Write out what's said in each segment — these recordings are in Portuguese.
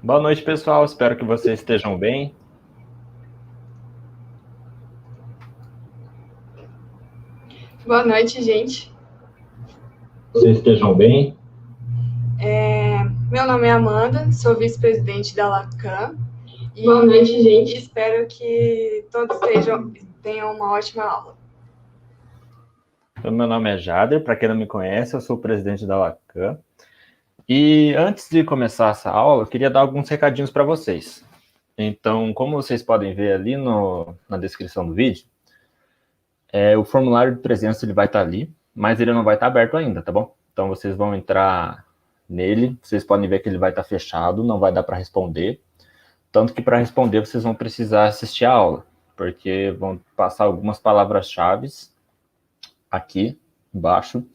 Boa noite, pessoal. Espero que vocês estejam bem. Boa noite, gente. Vocês estejam bem. Meu nome é Amanda, sou vice-presidente da Lacan. Boa noite, gente. Espero que todos tenham uma ótima aula. Meu nome é Jader, para quem não me conhece, eu sou o presidente da Lacan. E antes de começar essa aula, eu queria dar alguns recadinhos para vocês. Então, como vocês podem ver ali na descrição do vídeo, o formulário de presença ele vai estar ali, mas ele não vai estar aberto ainda, tá bom? Então, vocês vão entrar nele, vocês podem ver que ele vai estar fechado, não vai dar para responder. Tanto que para responder vocês vão precisar assistir a aula, porque vão passar algumas palavras-chave aqui embaixo,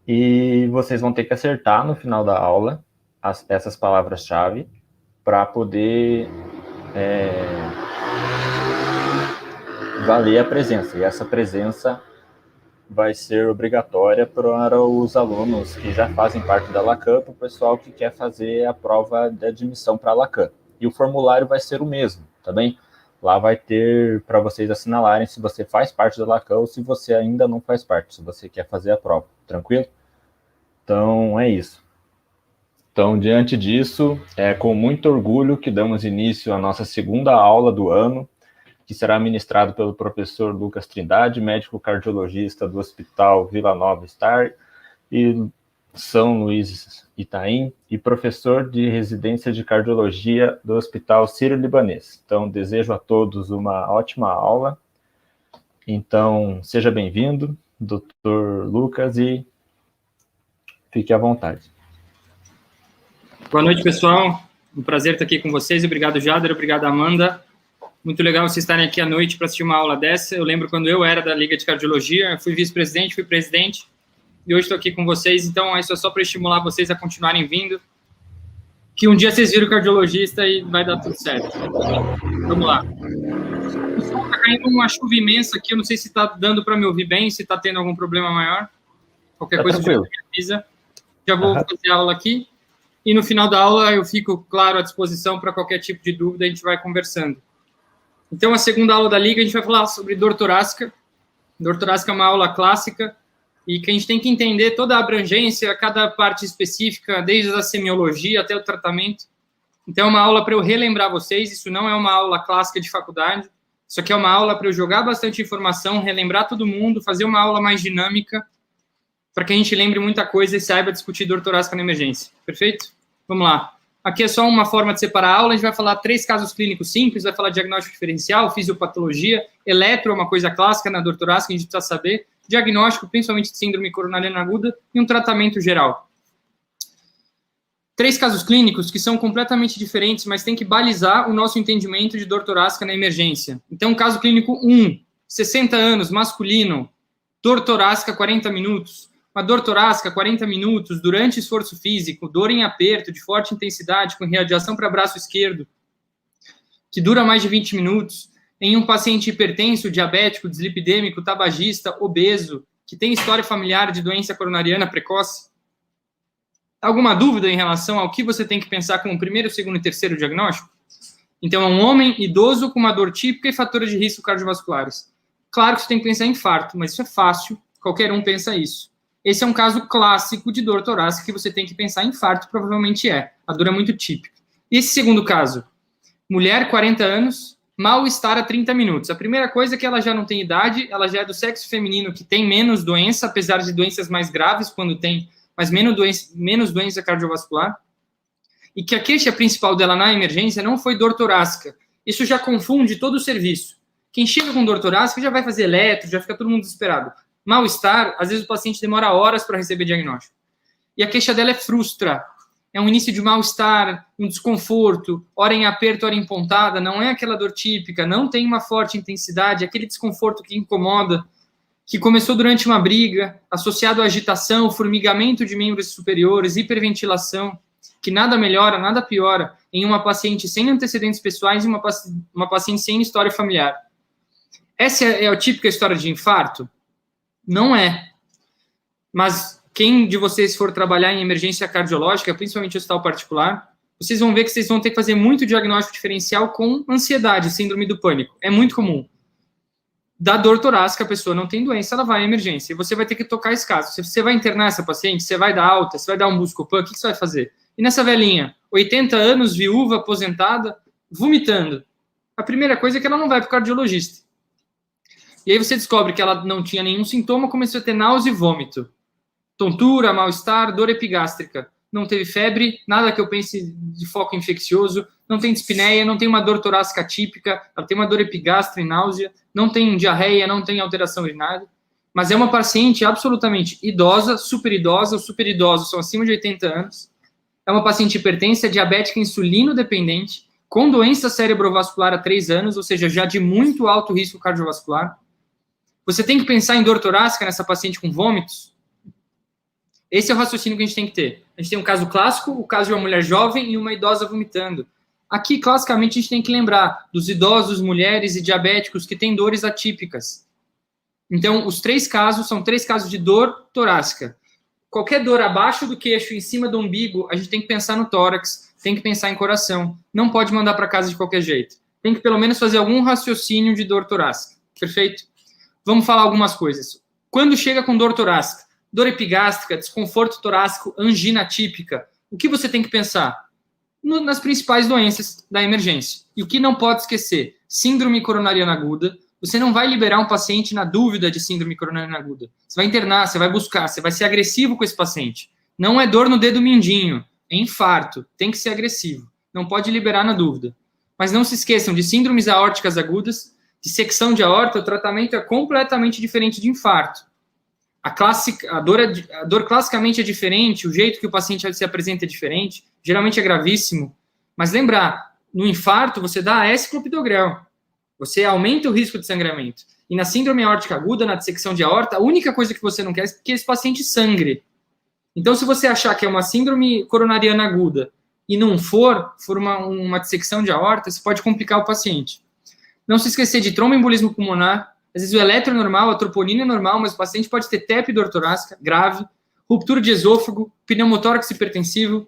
e vocês vão ter que acertar no final da aula essas palavras-chave para poder valer a presença. E essa presença vai ser obrigatória para os alunos que já fazem parte da Lacan, para o pessoal que quer fazer a prova de admissão para a Lacan. E o formulário vai ser o mesmo, tá bem? Lá vai ter para vocês assinalarem se você faz parte da Lacan ou se você ainda não faz parte, se você quer fazer a prova, tranquilo? Então, é isso. Então, diante disso, é com muito orgulho que damos início à nossa segunda aula do ano, que será ministrado pelo professor Lucas Trindade, médico cardiologista do Hospital Vila Nova Star e São Luís Itaim, e professor de residência de cardiologia do Hospital Sírio-Libanês. Então, desejo a todos uma ótima aula. Então, seja bem-vindo, Dr. Lucas, e fique à vontade. Boa noite, pessoal. Um prazer estar aqui com vocês. Obrigado, Jader. Obrigado, Amanda. Muito legal vocês estarem aqui à noite para assistir uma aula dessa. Eu lembro quando eu era da Liga de Cardiologia, eu fui vice-presidente, fui presidente, e hoje estou aqui com vocês. Então, isso é só para estimular vocês a continuarem vindo, que um dia vocês viram cardiologista e vai dar tudo certo. Vamos lá. Está caindo uma chuva imensa aqui, eu não sei se está dando para me ouvir bem, se está tendo algum problema maior. Qualquer coisa já me avisa. Já vou fazer a aula aqui. E no final da aula eu fico, claro, à disposição para qualquer tipo de dúvida, a gente vai conversando. Então, a segunda aula da Liga, a gente vai falar sobre dor torácica. Dor torácica é uma aula clássica e que a gente tem que entender toda a abrangência, cada parte específica, desde a semiologia até o tratamento. Então, é uma aula para eu relembrar vocês, isso não é uma aula clássica de faculdade, isso aqui é uma aula para eu jogar bastante informação, relembrar todo mundo, fazer uma aula mais dinâmica, para que a gente lembre muita coisa e saiba discutir dor torácica na emergência. Perfeito? Vamos lá. Aqui é só uma forma de separar a aula, a gente vai falar 3 casos clínicos simples, vai falar diagnóstico diferencial, fisiopatologia, eletro é uma coisa clássica na dor torácica, a gente precisa saber, diagnóstico, principalmente de síndrome coronariana aguda, e um tratamento geral. 3 casos clínicos que são completamente diferentes, mas tem que balizar o nosso entendimento de dor torácica na emergência. Então, caso clínico 1, 60 anos, masculino, dor torácica 40 minutos, uma dor torácica, 40 minutos, durante esforço físico, dor em aperto, de forte intensidade, com irradiação para braço esquerdo, que dura mais de 20 minutos, em um paciente hipertenso, diabético, dislipidêmico, tabagista, obeso, que tem história familiar de doença coronariana precoce. Alguma dúvida em relação ao que você tem que pensar como primeiro, segundo e terceiro diagnóstico? Então, é um homem idoso com uma dor típica e fatores de risco cardiovasculares. Claro que você tem que pensar em infarto, mas isso é fácil, qualquer um pensa isso. Esse é um caso clássico de dor torácica que você tem que pensar em infarto, provavelmente é. A dor é muito típica. E esse segundo caso? Mulher, 40 anos, mal-estar a 30 minutos. A primeira coisa é que ela já não tem idade, ela já é do sexo feminino que tem menos doença, apesar de doenças mais graves quando tem, mas menos doença cardiovascular. E que a queixa principal dela na emergência não foi dor torácica. Isso já confunde todo o serviço. Quem chega com dor torácica já vai fazer eletro, já fica todo mundo desesperado. Mal-estar, às vezes o paciente demora horas para receber diagnóstico. E a queixa dela é frustra. É um início de mal-estar, um desconforto, hora em aperto, hora em pontada, não é aquela dor típica, não tem uma forte intensidade, aquele desconforto que incomoda, que começou durante uma briga, associado à agitação, formigamento de membros superiores, hiperventilação, que nada melhora, nada piora em uma paciente sem antecedentes pessoais e uma paciente sem história familiar. Essa é a típica história de infarto? Não é. Mas quem de vocês for trabalhar em emergência cardiológica, principalmente em hospital particular, vocês vão ver que vocês vão ter que fazer muito diagnóstico diferencial com ansiedade, síndrome do pânico. É muito comum. Da dor torácica, a pessoa não tem doença, ela vai à emergência. E você vai ter que tocar esse caso. Se você vai internar essa paciente, você vai dar alta, você vai dar um Buscopan, o que você vai fazer? E nessa velhinha, 80 anos, viúva, aposentada, vomitando. A primeira coisa é que ela não vai para o cardiologista. E aí você descobre que ela não tinha nenhum sintoma, começou a ter náusea e vômito. Tontura, mal-estar, dor epigástrica. Não teve febre, nada que eu pense de foco infeccioso, não tem dispneia, não tem uma dor torácica típica, ela tem uma dor epigastra e náusea, não tem diarreia, não tem alteração urinária, mas é uma paciente absolutamente idosa, super idosa, os super idosos são acima de 80 anos, é uma paciente hipertensa, diabética, insulino-dependente, com doença cerebrovascular há 3 anos, ou seja, já de muito alto risco cardiovascular. Você tem que pensar em dor torácica nessa paciente com vômitos? Esse é o raciocínio que a gente tem que ter. A gente tem um caso clássico, o caso de uma mulher jovem e uma idosa vomitando. Aqui, classicamente, a gente tem que lembrar dos idosos, mulheres e diabéticos que têm dores atípicas. Então, os 3 casos são 3 casos de dor torácica. Qualquer dor abaixo do queixo, em cima do umbigo, a gente tem que pensar no tórax, tem que pensar em coração. Não pode mandar para casa de qualquer jeito. Tem que, pelo menos, fazer algum raciocínio de dor torácica. Perfeito? Vamos falar algumas coisas. Quando chega com dor torácica, dor epigástrica, desconforto torácico, angina típica, o que você tem que pensar? Nas principais doenças da emergência. E o que não pode esquecer? Síndrome coronariana aguda. Você não vai liberar um paciente na dúvida de síndrome coronariana aguda. Você vai internar, você vai buscar, você vai ser agressivo com esse paciente. Não é dor no dedo mindinho, é infarto, tem que ser agressivo. Não pode liberar na dúvida. Mas não se esqueçam de síndromes aórticas agudas, de secção de aorta, o tratamento é completamente diferente de infarto. A dor classicamente é diferente, o jeito que o paciente se apresenta é diferente, geralmente é gravíssimo. Mas lembrar, no infarto você dá AS clopidogrel, você aumenta o risco de sangramento. E na síndrome aórtica aguda, na dissecção de aorta, a única coisa que você não quer é que esse paciente sangre. Então, se você achar que é uma síndrome coronariana aguda e não for uma dissecção de aorta, você pode complicar o paciente. Não se esquecer de tromboembolismo pulmonar. Às vezes o eletro é normal, a troponina é normal, mas o paciente pode ter TEP, dor torácica grave, ruptura de esôfago, pneumotórax hipertensivo,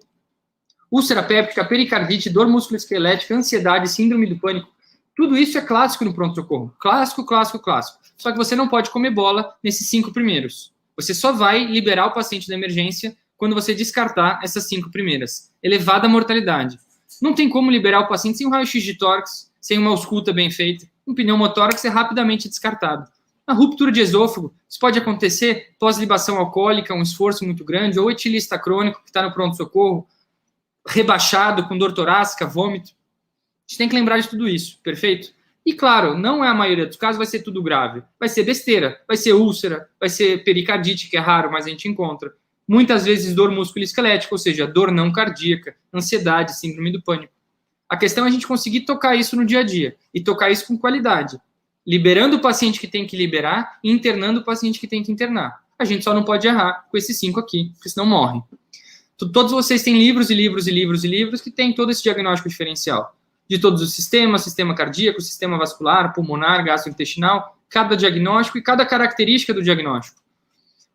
úlcera péptica, pericardite, dor musculoesquelética, ansiedade, síndrome do pânico. Tudo isso é clássico no pronto-socorro. Clássico, clássico, clássico. Só que você não pode comer bola nesses 5 primeiros. Você só vai liberar o paciente da emergência quando você descartar essas 5 primeiras. Elevada mortalidade. Não tem como liberar o paciente sem um raio-x de tórax, sem uma ausculta bem feita. Um pneumotórax é rapidamente descartado. A ruptura de esôfago, isso pode acontecer pós-libação alcoólica, um esforço muito grande, ou etilista crônico, que está no pronto-socorro, rebaixado, com dor torácica, vômito. A gente tem que lembrar de tudo isso, perfeito? E, claro, não é a maioria dos casos, vai ser tudo grave. Vai ser besteira, vai ser úlcera, vai ser pericardite, que é raro, mas a gente encontra. Muitas vezes dor musculoesquelética, ou seja, dor não cardíaca, ansiedade, síndrome do pânico. A questão é a gente conseguir tocar isso no dia a dia, e tocar isso com qualidade. Liberando o paciente que tem que liberar e internando o paciente que tem que internar. A gente só não pode errar com esses 5 aqui, porque senão morre. Todos vocês têm livros e livros e livros e livros que têm todo esse diagnóstico diferencial. De todos os sistemas, sistema cardíaco, sistema vascular, pulmonar, gastrointestinal, cada diagnóstico e cada característica do diagnóstico.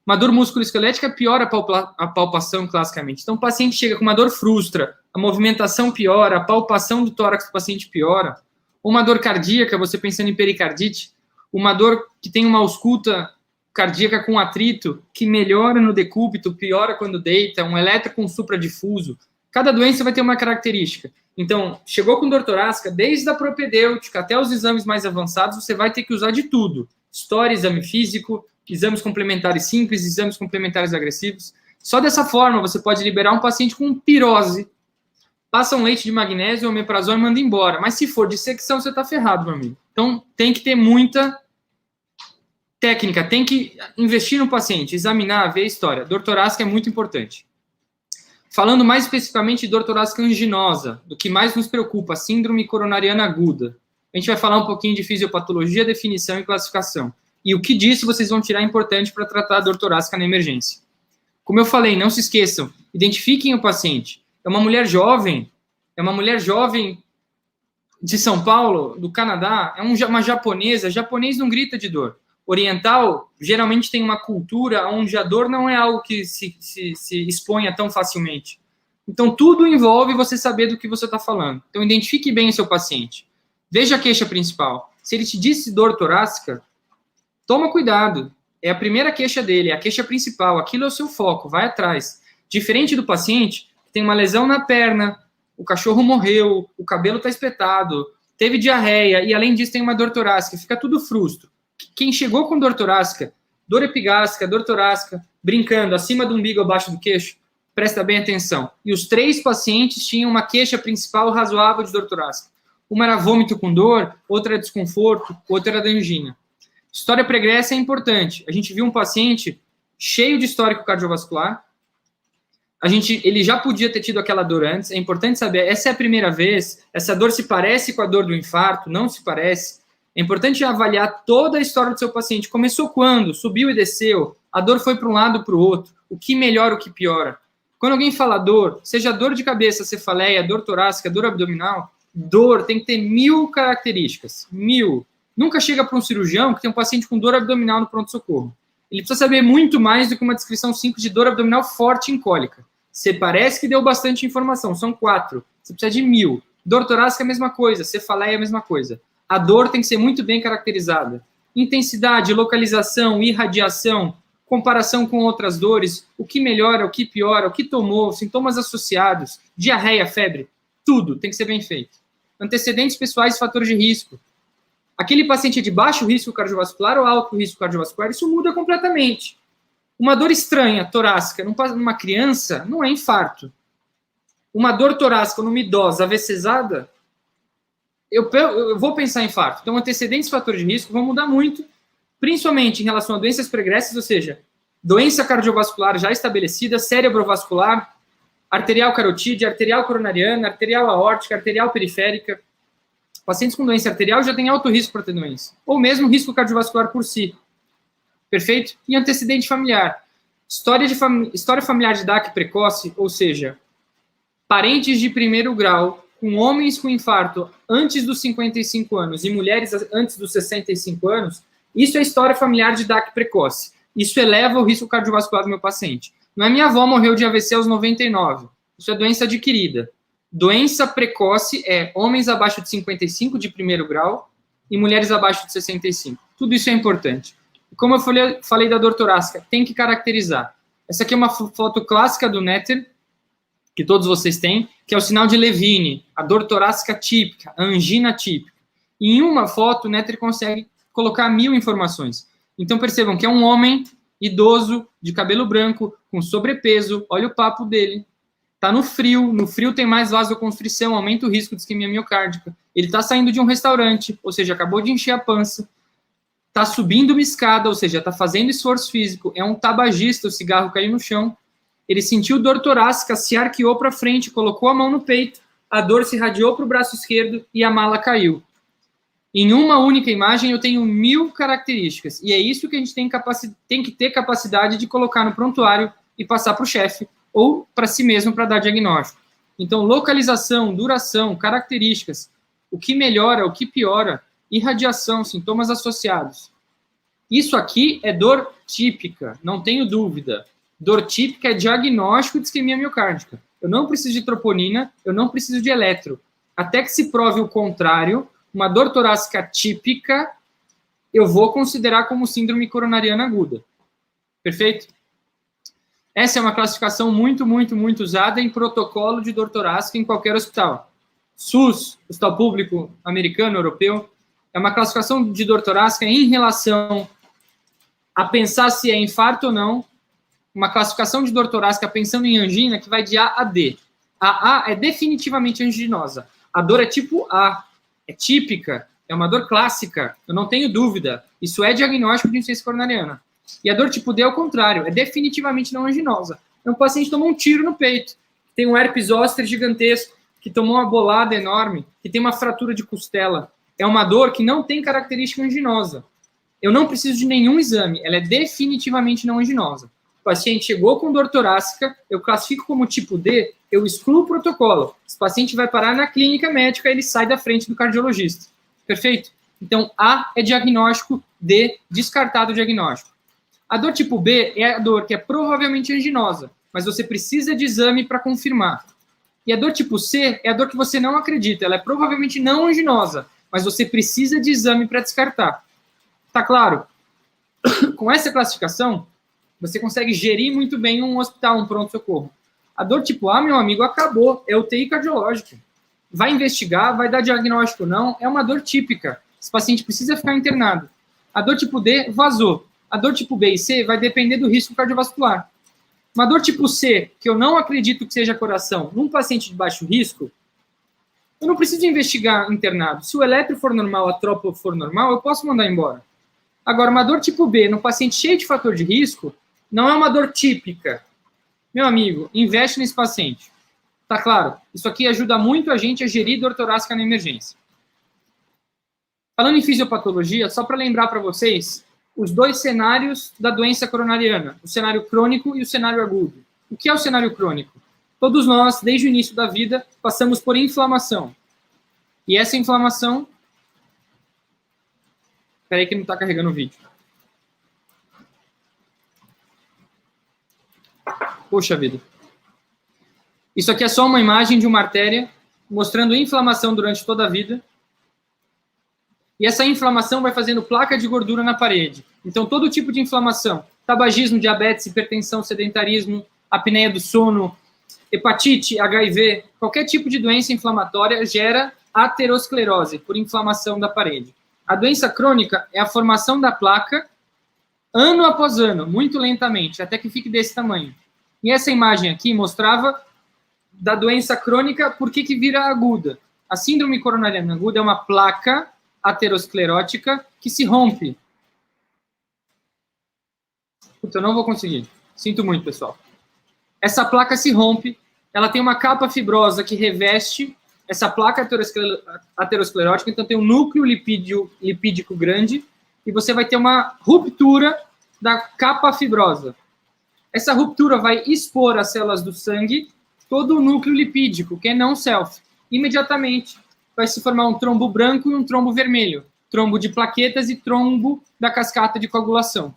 Uma dor musculoesquelética piora a palpação classicamente. Então, o paciente chega com uma dor frustra, a movimentação piora, a palpação do tórax do paciente piora. Ou uma dor cardíaca, você pensando em pericardite, uma dor que tem uma ausculta cardíaca com atrito, que melhora no decúbito, piora quando deita, um eletro com supradifuso. Cada doença vai ter uma característica. Então, chegou com dor torácica, desde a propedêutica até os exames mais avançados, você vai ter que usar de tudo. História, exame físico, exames complementares simples, exames complementares agressivos. Só dessa forma você pode liberar um paciente com pirose. Passa um leite de magnésio, omeprazol e manda embora. Mas se for dissecção, você está ferrado, meu amigo. Então, tem que ter muita técnica, tem que investir no paciente, examinar, ver a história. Dor torácica é muito importante. Falando mais especificamente de dor torácica anginosa, do que mais nos preocupa, síndrome coronariana aguda. A gente vai falar um pouquinho de fisiopatologia, definição e classificação. E o que disso vocês vão tirar importante para tratar a dor torácica na emergência. Como eu falei, não se esqueçam, identifiquem o paciente. É uma mulher jovem de São Paulo, do Canadá, é uma japonesa. Japonês não grita de dor. Oriental, geralmente tem uma cultura onde a dor não é algo que se exponha tão facilmente. Então, tudo envolve você saber do que você está falando. Então, identifique bem o seu paciente. Veja a queixa principal. Se ele te disse dor torácica, toma cuidado. É a primeira queixa dele, é a queixa principal. Aquilo é o seu foco, vai atrás. Diferente do paciente que tem uma lesão na perna, o cachorro morreu, o cabelo está espetado, teve diarreia e, além disso, tem uma dor torácica. Fica tudo frustro. Quem chegou com dor torácica, dor epigástrica, dor torácica, brincando, acima do umbigo, abaixo do queixo, presta bem atenção. E os 3 pacientes tinham uma queixa principal razoável de dor torácica. Uma era vômito com dor, outra era desconforto, outra era angina. História pregressa é importante. A gente viu um paciente cheio de histórico cardiovascular. Ele já podia ter tido aquela dor antes. É importante saber, essa é a primeira vez, essa dor se parece com a dor do infarto, não se parece. É importante avaliar toda a história do seu paciente. Começou quando? Subiu e desceu? A dor foi para um lado para o outro? O que melhora, o que piora? Quando alguém fala dor, seja dor de cabeça, cefaleia, dor torácica, dor abdominal, dor tem que ter 1000 características. 1000. Nunca chega para um cirurgião que tem um paciente com dor abdominal no pronto-socorro. Ele precisa saber muito mais do que uma descrição simples de dor abdominal forte e incólica. Você parece que deu bastante informação, são 4. Você precisa de 1000. Dor torácica é a mesma coisa, cefaleia é a mesma coisa. A dor tem que ser muito bem caracterizada. Intensidade, localização, irradiação, comparação com outras dores, o que melhora, o que piora, o que tomou, sintomas associados, diarreia, febre, tudo tem que ser bem feito. Antecedentes pessoais e fatores de risco. Aquele paciente é de baixo risco cardiovascular ou alto risco cardiovascular, isso muda completamente. Uma dor estranha, torácica, numa criança, não é infarto. Uma dor torácica numa idosa avessezada, eu vou pensar em infarto. Então, antecedentes e fatores de risco vão mudar muito, principalmente em relação a doenças pregressas, ou seja, doença cardiovascular já estabelecida, cerebrovascular, arterial carotídea, arterial coronariana, arterial aórtica, arterial periférica. Pacientes com doença arterial já têm alto risco para ter doença, ou mesmo risco cardiovascular por si. Perfeito? E antecedente familiar. História familiar de DAC precoce, ou seja, parentes de primeiro grau com homens com infarto antes dos 55 anos e mulheres antes dos 65 anos, isso é história familiar de DAC precoce. Isso eleva o risco cardiovascular do meu paciente. Não é minha avó morreu de AVC aos 99. Isso é doença adquirida. Doença precoce é homens abaixo de 55 de primeiro grau e mulheres abaixo de 65. Tudo isso é importante. Como eu falei da dor torácica, tem que caracterizar. Essa aqui é uma foto clássica do Netter, que todos vocês têm, que é o sinal de Levine, a dor torácica típica, a angina típica. E em uma foto, o Netter consegue colocar 1000 informações. Então, percebam que é um homem idoso, de cabelo branco, com sobrepeso, olha o papo dele. Está no frio tem mais vasoconstrição, aumenta o risco de isquemia miocárdica. Ele está saindo de um restaurante, ou seja, acabou de encher a pança. Está subindo uma escada, ou seja, está fazendo esforço físico. É um tabagista, o cigarro caiu no chão. Ele sentiu dor torácica, se arqueou para frente, colocou a mão no peito, a dor se irradiou para o braço esquerdo e a mala caiu. Em uma única imagem, eu tenho 1000 características. E é isso que a gente tem que ter capacidade de colocar no prontuário e passar para o chefe ou para si mesmo para dar diagnóstico. Então, localização, duração, características, o que melhora, o que piora, irradiação, sintomas associados. Isso aqui é dor típica, não tenho dúvida. Dor típica é diagnóstico de isquemia miocárdica. Eu não preciso de troponina, eu não preciso de eletro. Até que se prove o contrário, uma dor torácica típica, eu vou considerar como síndrome coronariana aguda. Perfeito? Essa é uma classificação muito, muito, muito usada em protocolo de dor torácica em qualquer hospital. SUS, Hospital Público Americano, Europeu, é uma classificação de dor torácica em relação a pensar se é infarto ou não, uma classificação de dor torácica pensando em angina que vai de A a D. A é definitivamente anginosa. A dor é tipo A, é típica, é uma dor clássica, eu não tenho dúvida. Isso é diagnóstico de insuficiência coronariana. E a dor tipo D é o contrário, é definitivamente não anginosa. É um paciente que tomou um tiro no peito, tem um herpes zoster gigantesco, que tomou uma bolada enorme, que tem uma fratura de costela. É uma dor que não tem característica anginosa. Eu não preciso de nenhum exame, ela é definitivamente não anginosa. O paciente chegou com dor torácica, eu classifico como tipo D, eu excluo o protocolo. Esse paciente vai parar na clínica médica, ele sai da frente do cardiologista. Perfeito? Então, A é diagnóstico, D, descartado o diagnóstico. A dor tipo B é a dor que é provavelmente anginosa, mas você precisa de exame para confirmar. E a dor tipo C é a dor que você não acredita. Ela é provavelmente não anginosa, mas você precisa de exame para descartar. Tá claro? Com essa classificação, você consegue gerir muito bem um hospital, um pronto-socorro. A dor tipo A, meu amigo, acabou. É UTI cardiológico. Vai investigar, vai dar diagnóstico ou não, é uma dor típica. Esse paciente precisa ficar internado. A dor tipo D vazou. A dor tipo B e C vai depender do risco cardiovascular. Uma dor tipo C, que eu não acredito que seja coração, num paciente de baixo risco, eu não preciso investigar internado. Se o eletro for normal, a tropo for normal, eu posso mandar embora. Agora, uma dor tipo B, num paciente cheio de fator de risco, não é uma dor típica. Meu amigo, investe nesse paciente. Tá claro? Isso aqui ajuda muito a gente a gerir dor torácica na emergência. Falando em fisiopatologia, só para lembrar para vocês os dois cenários da doença coronariana, o cenário crônico e o cenário agudo. O que é o cenário crônico? Todos nós, desde o início da vida, passamos por inflamação. E essa inflamação... Espera aí que não está carregando o vídeo. Poxa vida. Isso aqui é só uma imagem de uma artéria mostrando inflamação durante toda a vida. E essa inflamação vai fazendo placa de gordura na parede. Então, todo tipo de inflamação, tabagismo, diabetes, hipertensão, sedentarismo, apneia do sono, hepatite, HIV, qualquer tipo de doença inflamatória gera aterosclerose, por inflamação da parede. A doença crônica é a formação da placa ano após ano, muito lentamente, até que fique desse tamanho. E essa imagem aqui mostrava da doença crônica, por que vira aguda. A síndrome coronariana aguda é uma placa aterosclerótica que se rompe. Puta, eu não vou conseguir. Sinto muito, pessoal. Essa placa se rompe, ela tem uma capa fibrosa que reveste essa placa aterosclerótica, então tem um núcleo lipídico grande, e você vai ter uma ruptura da capa fibrosa. Essa ruptura vai expor as células do sangue, todo o núcleo lipídico, que é não self. Imediatamente vai se formar um trombo branco e um trombo vermelho, trombo de plaquetas e trombo da cascata de coagulação.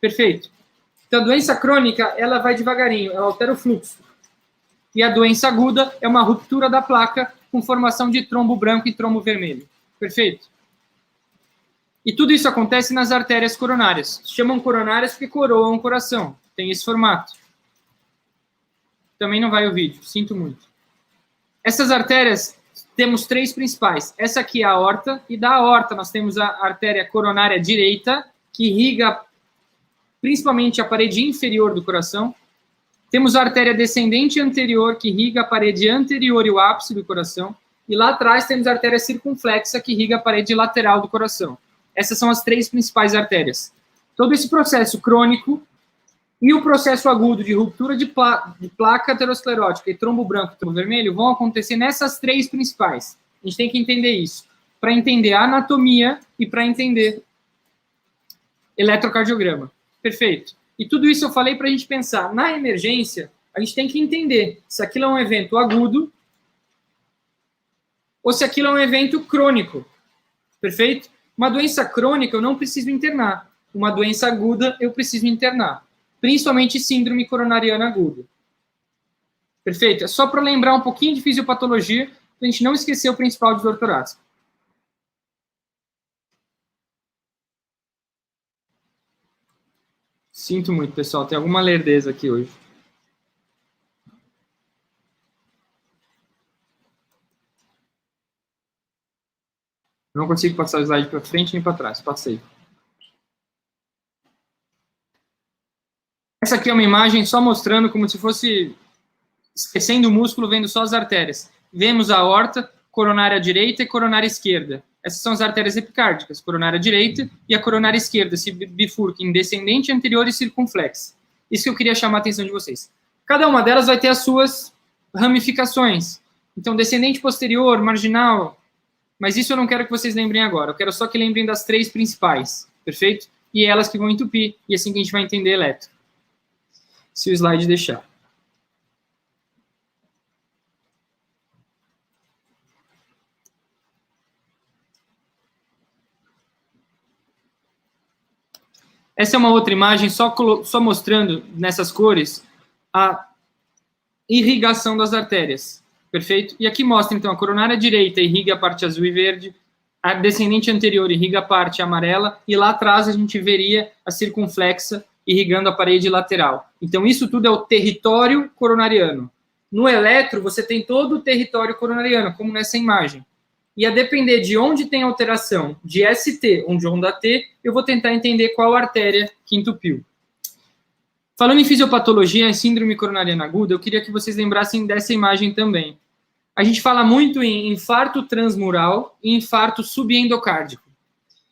Perfeito? Então, a doença crônica, ela vai devagarinho, ela altera o fluxo. E a doença aguda é uma ruptura da placa com formação de trombo branco e trombo vermelho. Perfeito? E tudo isso acontece nas artérias coronárias. Chamam coronárias porque coroam o coração. Tem esse formato. Também não vai o vídeo, sinto muito. Essas artérias, temos três principais. Essa aqui é a aorta, e da aorta nós temos a artéria coronária direita, que irriga principalmente a parede inferior do coração. Temos a artéria descendente anterior, que irriga a parede anterior e o ápice do coração. E lá atrás temos a artéria circunflexa, que irriga a parede lateral do coração. Essas são as três principais artérias. Todo esse processo crônico e o processo agudo de ruptura de placa aterosclerótica e trombo branco e trombo vermelho vão acontecer nessas três principais. A gente tem que entender isso, para entender a anatomia e para entender eletrocardiograma. Perfeito. E tudo isso eu falei para a gente pensar. Na emergência, a gente tem que entender se aquilo é um evento agudo ou se aquilo é um evento crônico. Perfeito? Uma doença crônica eu não preciso internar. Uma doença aguda eu preciso internar. Principalmente síndrome coronariana aguda. Perfeito? É só para lembrar um pouquinho de fisiopatologia, para a gente não esquecer o principal de dor torácica. Sinto muito, pessoal. Tem alguma lerdeza aqui hoje. Não consigo passar o slide para frente nem para trás. Passei. Essa aqui é uma imagem só mostrando como se fosse esquecendo o músculo, vendo só as artérias. Vemos a aorta, coronária direita e coronária esquerda. Essas são as artérias epicárdicas, coronária direita e a coronária esquerda, se bifurca em descendente, anterior e circunflexa. Isso que eu queria chamar a atenção de vocês. Cada uma delas vai ter as suas ramificações. Então, descendente posterior, marginal, mas isso eu não quero que vocês lembrem agora. Eu quero só que lembrem das três principais, perfeito? E elas que vão entupir, e assim que a gente vai entender eletro. Se o slide deixar. Essa é uma outra imagem só mostrando nessas cores a irrigação das artérias. Perfeito? E aqui mostra, então, a coronária direita irriga a parte azul e verde, a descendente anterior irriga a parte amarela, e lá atrás a gente veria a circunflexa irrigando a parede lateral. Então, isso tudo é o território coronariano. No eletro, você tem todo o território coronariano, como nessa imagem. E a depender de onde tem alteração de ST ou de onda T, eu vou tentar entender qual artéria que entupiu. Falando em fisiopatologia, em síndrome coronariana aguda, eu queria que vocês lembrassem dessa imagem também. A gente fala muito em infarto transmural e infarto subendocárdico.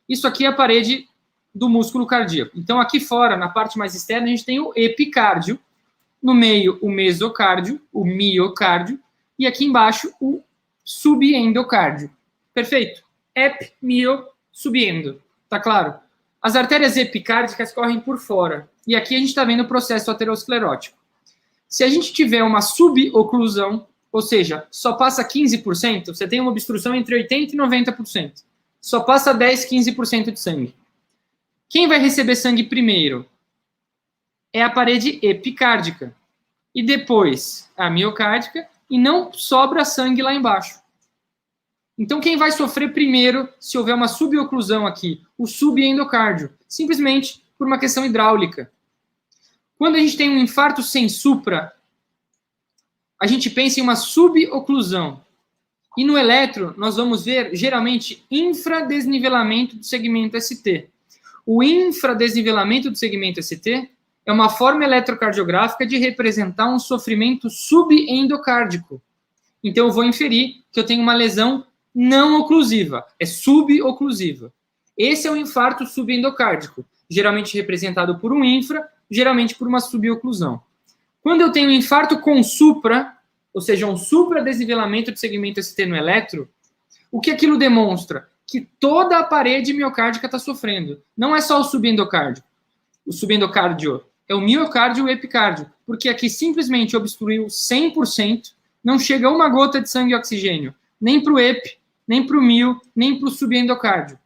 Isso aqui é a parede do músculo cardíaco. Então, aqui fora, na parte mais externa, a gente tem o epicárdio, no meio o mesocárdio, o miocárdio, e aqui embaixo o subendocárdio. Perfeito? Ep, mio, subendo. Tá claro? As artérias epicárdicas correm por fora. E aqui a gente está vendo o processo aterosclerótico. Se a gente tiver uma suboclusão, ou seja, só passa 15%, você tem uma obstrução entre 80% e 90%. Só passa 10%, 15% de sangue. Quem vai receber sangue primeiro? É a parede epicárdica. E depois a miocárdica, e não sobra sangue lá embaixo. Então, quem vai sofrer primeiro se houver uma suboclusão aqui? O subendocárdio. Simplesmente por uma questão hidráulica. Quando a gente tem um infarto sem supra, a gente pensa em uma suboclusão. E no eletro, nós vamos ver, geralmente, infradesnivelamento do segmento ST. O infradesnivelamento do segmento ST é uma forma eletrocardiográfica de representar um sofrimento subendocárdico. Então, eu vou inferir que eu tenho uma lesão não oclusiva, é suboclusiva. Esse é o infarto subendocárdico, geralmente representado por um infra, geralmente por uma suboclusão. Quando eu tenho um infarto com supra, ou seja, um supradesnivelamento do segmento ST no eletro, o que aquilo demonstra? Que toda a parede miocárdica está sofrendo. Não é só o subendocárdio. O subendocárdio é o miocárdio e o epicárdio, porque aqui simplesmente obstruiu 100%, não chega uma gota de sangue e oxigênio, nem para o ep, nem para o mio, nem para o subendocárdio.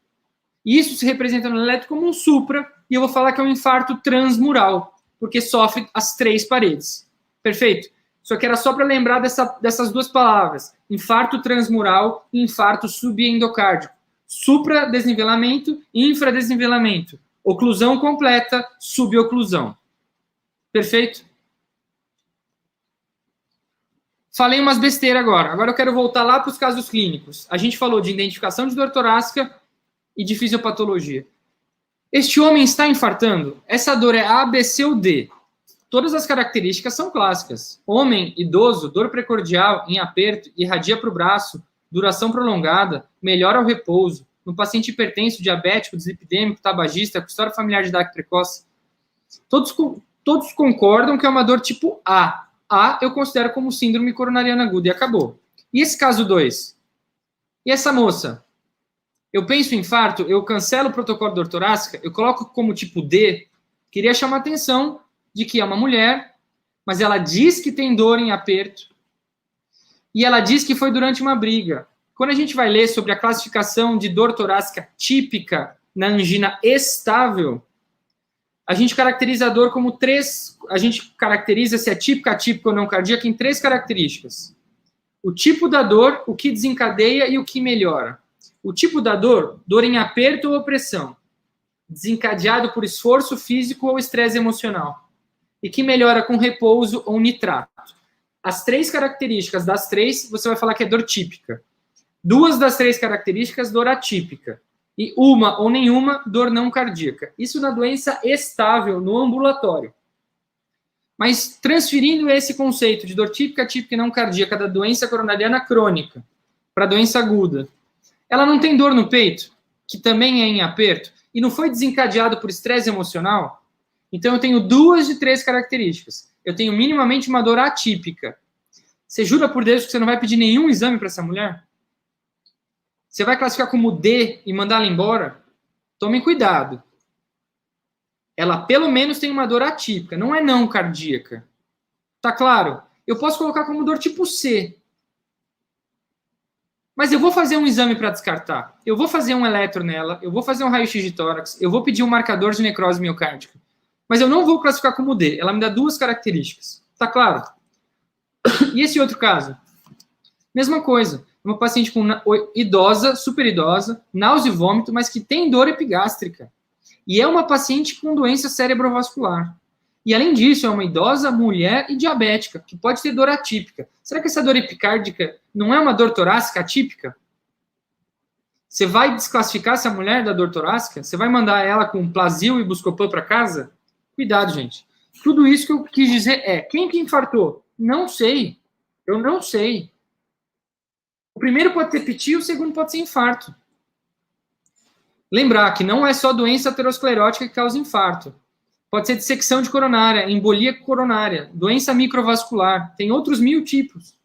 E isso se representa no eletro como um supra, e eu vou falar que é um infarto transmural, porque sofre as três paredes. Perfeito? Só que era só para lembrar dessas duas palavras, infarto transmural e infarto subendocárdico. Supradesnivelamento e infradesnivelamento. Oclusão completa, suboclusão. Perfeito? Falei umas besteiras agora. Agora eu quero voltar lá para os casos clínicos. A gente falou de identificação de dor torácica e de fisiopatologia. Este homem está infartando? Essa dor é A, B, C ou D? Todas as características são clássicas. Homem, idoso, dor precordial, em aperto, irradia para o braço, duração prolongada, melhora ao repouso, no paciente hipertenso, diabético, dislipidêmico, tabagista, com história familiar de DAC precoce. Todos concordam que é uma dor tipo A. A eu considero como síndrome coronariana aguda e acabou. E esse caso 2? E essa moça? Eu penso em infarto, eu cancelo o protocolo de dor torácica, eu coloco como tipo D. Queria chamar a atenção de que é uma mulher, mas ela diz que tem dor em aperto e ela diz que foi durante uma briga. Quando a gente vai ler sobre a classificação de dor torácica típica na angina estável, a gente caracteriza a dor como a gente caracteriza se é típica, atípica ou não cardíaca em 3 características. O tipo da dor, o que desencadeia e o que melhora. O tipo da dor, dor em aperto ou opressão, desencadeado por esforço físico ou estresse emocional, e que melhora com repouso ou nitrato. As 3 características das 3, você vai falar que é dor típica. 2 das 3 características, dor atípica. E uma ou nenhuma, dor não cardíaca. Isso na doença estável, no ambulatório. Mas transferindo esse conceito de dor típica, atípica e não cardíaca da doença coronariana crônica para a doença aguda, ela não tem dor no peito, que também é em aperto, e não foi desencadeado por estresse emocional? Então eu tenho 2 de 3 características. Eu tenho minimamente uma dor atípica. Você jura por Deus que você não vai pedir nenhum exame para essa mulher? Você vai classificar como D e mandar ela embora? Tomem cuidado. Ela pelo menos tem uma dor atípica, não é não cardíaca. Tá claro? Eu posso colocar como dor tipo C. Mas eu vou fazer um exame para descartar. Eu vou fazer um eletro nela, eu vou fazer um raio-x de tórax, eu vou pedir um marcador de necrose miocárdica. Mas eu não vou classificar como D. Ela me dá 2 características. Tá claro? E esse outro caso? Mesma coisa, uma paciente com idosa, super idosa, náusea e vômito, mas que tem dor epigástrica. E é uma paciente com doença cerebrovascular. E, além disso, é uma idosa, mulher e diabética, que pode ter dor atípica. Será que essa dor epicárdica não é uma dor torácica atípica? Você vai desclassificar essa mulher da dor torácica? Você vai mandar ela com Plasil e Buscopan para casa? Cuidado, gente. Tudo isso que eu quis dizer é, quem que infartou? Não sei. Eu não sei. O primeiro pode ter piti, o segundo pode ser infarto. Lembrar que não é só doença aterosclerótica que causa infarto. Pode ser dissecção de coronária, embolia coronária, doença microvascular, tem outros 1000 tipos.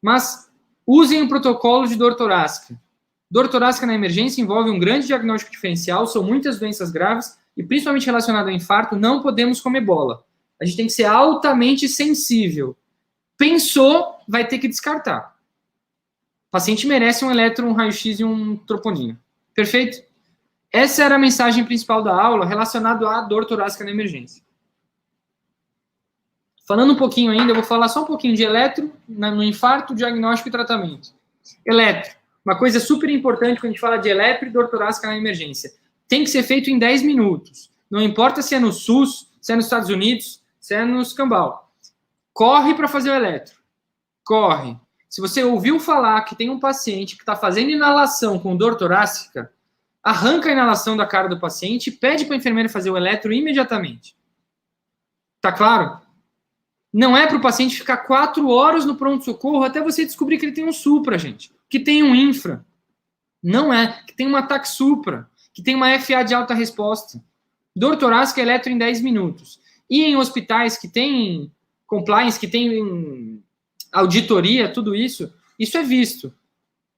Mas usem o protocolo de dor torácica. Dor torácica na emergência envolve um grande diagnóstico diferencial, são muitas doenças graves, e principalmente relacionado ao infarto, não podemos comer bola. A gente tem que ser altamente sensível. Pensou, vai ter que descartar. O paciente merece um eletro, um raio-x e um troponina. Perfeito? Essa era a mensagem principal da aula relacionada à dor torácica na emergência. Falando um pouquinho ainda, eu vou falar só um pouquinho de eletro no infarto, diagnóstico e tratamento. Eletro. Uma coisa super importante quando a gente fala de eletro e dor torácica na emergência. Tem que ser feito em 10 minutos. Não importa se é no SUS, se é nos Estados Unidos, se é no Escambau. Corre para fazer o eletro. Corre. Se você ouviu falar que tem um paciente que está fazendo inalação com dor torácica, arranca a inalação da cara do paciente e pede para a enfermeira fazer o eletro imediatamente. Tá claro? Não é para o paciente ficar 4 horas no pronto-socorro até você descobrir que ele tem um supra, gente. Que tem um infra. Não é. Que tem um ataque supra. Que tem uma FA de alta resposta. Dor torácica, eletro em 10 minutos. E em hospitais que tem compliance, que tem auditoria, tudo isso, isso é visto.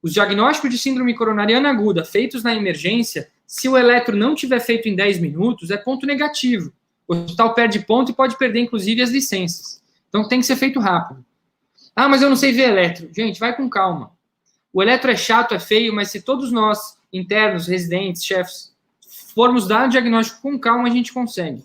Os diagnósticos de síndrome coronariana aguda feitos na emergência, se o eletro não tiver feito em 10 minutos, é ponto negativo. O hospital perde ponto e pode perder, inclusive, as licenças. Então, tem que ser feito rápido. Ah, mas eu não sei ver eletro. Gente, vai com calma. O eletro é chato, é feio, mas se todos nós, internos, residentes, chefes, formos dar o diagnóstico com calma, a gente consegue.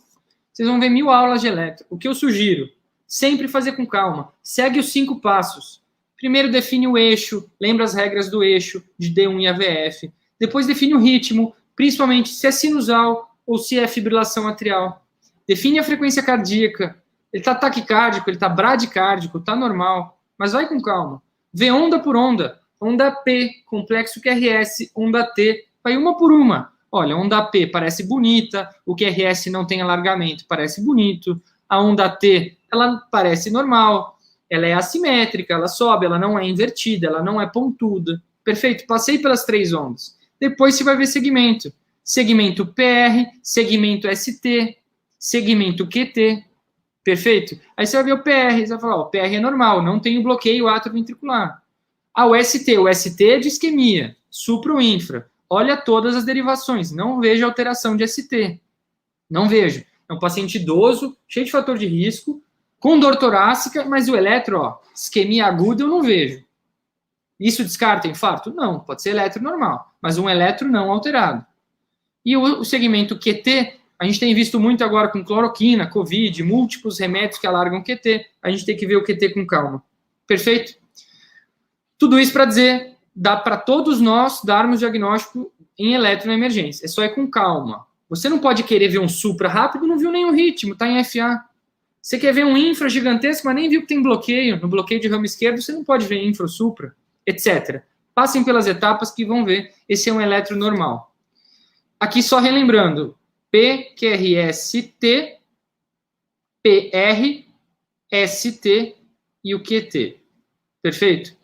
Vocês vão ver 1000 aulas de eletro. O que eu sugiro? Sempre fazer com calma. Segue os 5 passos. Primeiro define o eixo, lembra as regras do eixo, de D1 e AVF. Depois define o ritmo, principalmente se é sinusal ou se é fibrilação atrial. Define a frequência cardíaca. Ele está taquicárdico, ele está bradicárdico, está normal. Mas vai com calma. Vê onda por onda. Onda P, complexo QRS, onda T. Vai uma por uma. Olha, onda P parece bonita, o QRS não tem alargamento, parece bonito. A onda T, ela parece normal. Ela é assimétrica, ela sobe, ela não é invertida, ela não é pontuda. Perfeito? Passei pelas 3 ondas. Depois você vai ver segmento. Segmento PR, segmento ST, segmento QT. Perfeito? Aí você vai ver o PR, você vai falar, o PR é normal, não tem o bloqueio atrioventricular. Ah, o ST é de isquemia, supra ou infra. Olha todas as derivações, não vejo alteração de ST. Não vejo. É um paciente idoso, cheio de fator de risco, com dor torácica, mas o eletro, ó, isquemia aguda eu não vejo. Isso descarta infarto? Não, pode ser eletro normal, mas um eletro não alterado. E o segmento QT, a gente tem visto muito agora com cloroquina, Covid, múltiplos remédios que alargam QT, a gente tem que ver o QT com calma. Perfeito? Tudo isso para dizer, dá para todos nós darmos diagnóstico em eletro na emergência, é só ir com calma. Você não pode querer ver um supra rápido, não viu nenhum ritmo, está em FA. Você quer ver um infra gigantesco, mas nem viu que tem bloqueio. No bloqueio de ramo esquerdo, você não pode ver infra ou supra, etc. Passem pelas etapas que vão ver. Esse é um eletro normal. Aqui só relembrando. P, QRST, PR, ST e o QT. Perfeito?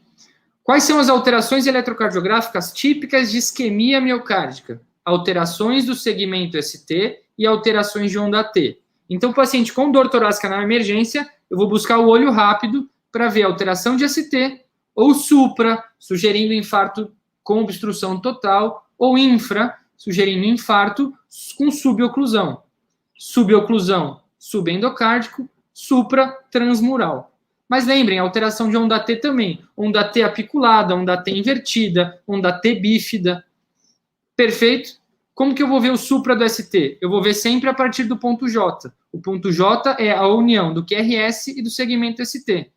Quais são as alterações eletrocardiográficas típicas de isquemia miocárdica? Alterações do segmento ST e alterações de onda T. Então, o paciente com dor torácica na emergência, eu vou buscar o olho rápido para ver alteração de ST ou supra, sugerindo infarto com obstrução total, ou infra, sugerindo infarto com suboclusão. Suboclusão, subendocárdico, supra, transmural. Mas lembrem, alteração de onda T também. Onda T apiculada, onda T invertida, onda T bífida. Perfeito? Como que eu vou ver o supra do ST? Eu vou ver sempre a partir do ponto J. O ponto J é a união do QRS e do segmento ST.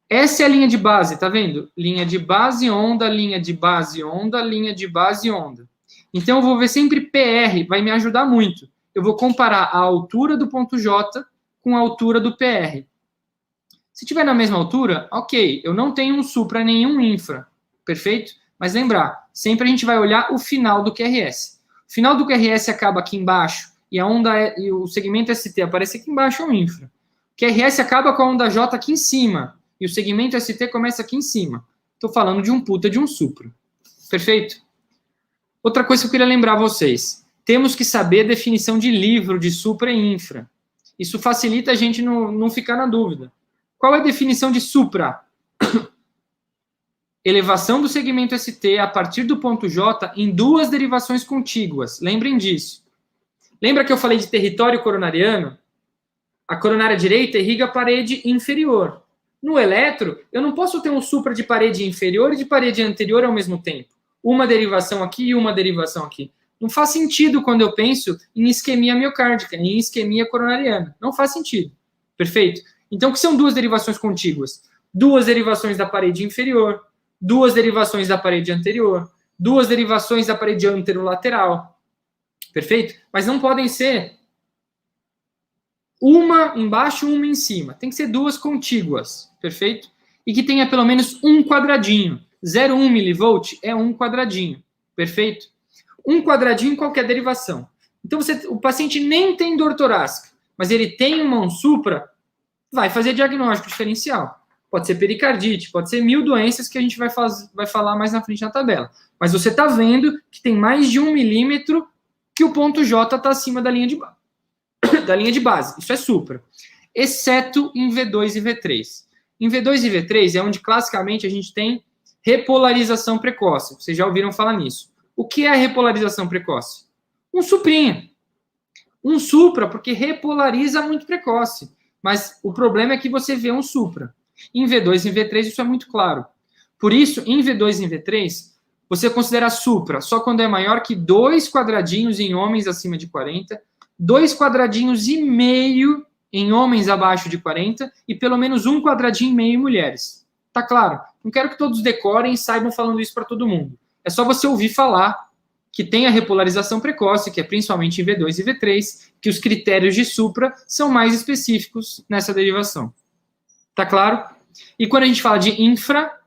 Essa é a linha de base, tá vendo? Linha de base, onda, linha de base, onda, linha de base, onda. Então, eu vou ver sempre PR, vai me ajudar muito. Eu vou comparar a altura do ponto J com a altura do PR. Se tiver na mesma altura, ok, eu não tenho um supra nem um infra, perfeito? Mas lembrar, sempre a gente vai olhar o final do QRS. O final do QRS acaba aqui embaixo e a onda e o segmento ST aparece aqui embaixo, é um infra. O QRS acaba com a onda J aqui em cima e o segmento ST começa aqui em cima. Estou falando de um puta de um supra, perfeito? Outra coisa que eu queria lembrar a vocês, temos que saber a definição de livro de supra e infra. Isso facilita a gente não ficar na dúvida. Qual é a definição de supra? Elevação do segmento ST a partir do ponto J em duas derivações contíguas. Lembrem disso. Lembra que eu falei de território coronariano? A coronária direita irriga a parede inferior. No eletro, eu não posso ter um supra de parede inferior e de parede anterior ao mesmo tempo. Uma derivação aqui e uma derivação aqui. Não faz sentido quando eu penso em isquemia miocárdica, em isquemia coronariana. Não faz sentido. Perfeito? Então, o que são duas derivações contíguas? Duas derivações da parede inferior, duas derivações da parede anterior, duas derivações da parede anterolateral. Perfeito? Mas não podem ser uma embaixo e uma em cima. Tem que ser duas contíguas. Perfeito? E que tenha pelo menos um quadradinho. 0,1 milivolt é um quadradinho. Perfeito? Um quadradinho em qualquer derivação. Então, o paciente nem tem dor torácica, mas ele tem uma supra, vai fazer diagnóstico diferencial. Pode ser pericardite, pode ser 1000 doenças que a gente vai falar mais na frente na tabela. Mas você está vendo que tem mais de 1 milímetro que o ponto J está acima da linha de base. Isso é supra. Exceto em V2 e V3. Em V2 e V3 é onde classicamente a gente tem repolarização precoce. Vocês já ouviram falar nisso. O que é a repolarização precoce? Um suprinha. Um supra, porque repolariza muito precoce. Mas o problema é que você vê um supra. Em V2 e V3 isso é muito claro. Por isso, em V2 e V3, você considera supra só quando é maior que 2 quadradinhos em homens acima de 40, 2 quadradinhos e meio em homens abaixo de 40 e pelo menos 1 quadradinho e meio em mulheres. Tá claro? Não quero que todos decorem e saibam falando isso para todo mundo. É só você ouvir falar que tem a repolarização precoce, que é principalmente em V2 e V3, que os critérios de supra são mais específicos nessa derivação. Tá claro? E quando a gente fala de infra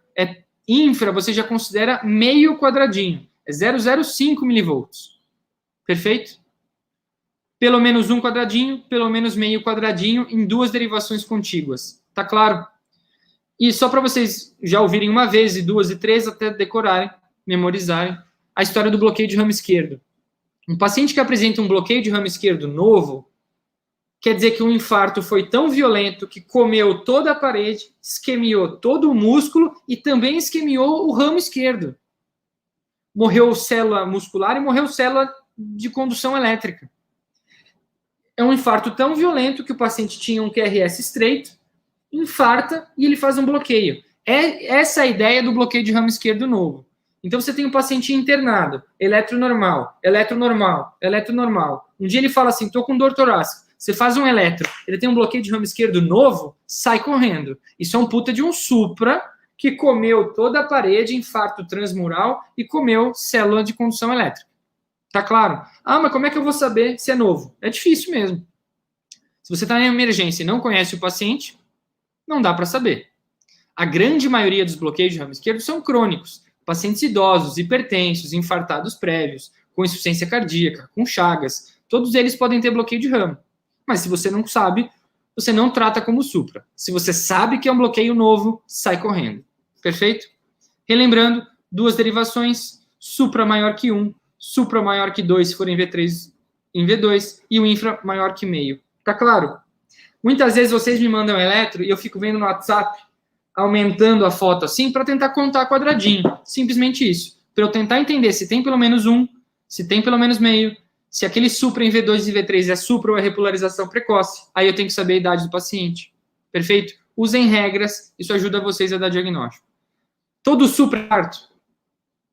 você já considera meio quadradinho. É 0,05 milivolts. Perfeito? Pelo menos um quadradinho, pelo menos meio quadradinho em duas derivações contíguas. Tá claro? E só para vocês já ouvirem uma vez, e duas e três, até decorarem, memorizarem, a história do bloqueio de ramo esquerdo. Um paciente que apresenta um bloqueio de ramo esquerdo novo, quer dizer que o infarto foi tão violento que comeu toda a parede, isquemiou todo o músculo e também isquemiou o ramo esquerdo. Morreu célula muscular e morreu célula de condução elétrica. É um infarto tão violento que o paciente tinha um QRS estreito, infarta e ele faz um bloqueio. Essa é a ideia do bloqueio de ramo esquerdo novo. Então, você tem um paciente internado, eletronormal, eletronormal, eletronormal. Um dia ele fala assim, estou com dor torácica. Você faz um eletro, ele tem um bloqueio de ramo esquerdo novo, sai correndo. Isso é um puta de um supra que comeu toda a parede, infarto transmural e comeu célula de condução elétrica. Tá claro? Ah, mas como é que eu vou saber se é novo? É difícil mesmo. Se você está em emergência e não conhece o paciente, não dá para saber. A grande maioria dos bloqueios de ramo esquerdo são crônicos. Pacientes idosos, hipertensos, infartados prévios, com insuficiência cardíaca, com chagas, todos eles podem ter bloqueio de ramo. Mas se você não sabe, você não trata como supra. Se você sabe que é um bloqueio novo, sai correndo. Perfeito? Relembrando, duas derivações, supra maior que 1, supra maior que 2 se for em V3 em V2 e o infra maior que meio. Tá claro? Muitas vezes vocês me mandam eletro e eu fico vendo no WhatsApp aumentando a foto assim para tentar contar quadradinho. Simplesmente isso. Para eu tentar entender se tem pelo menos 1, se tem pelo menos meio, se aquele supra em V2 e V3 é supra ou é repolarização precoce. Aí eu tenho que saber a idade do paciente. Perfeito? Usem regras, isso ajuda vocês a dar diagnóstico. Todo supra é infarto?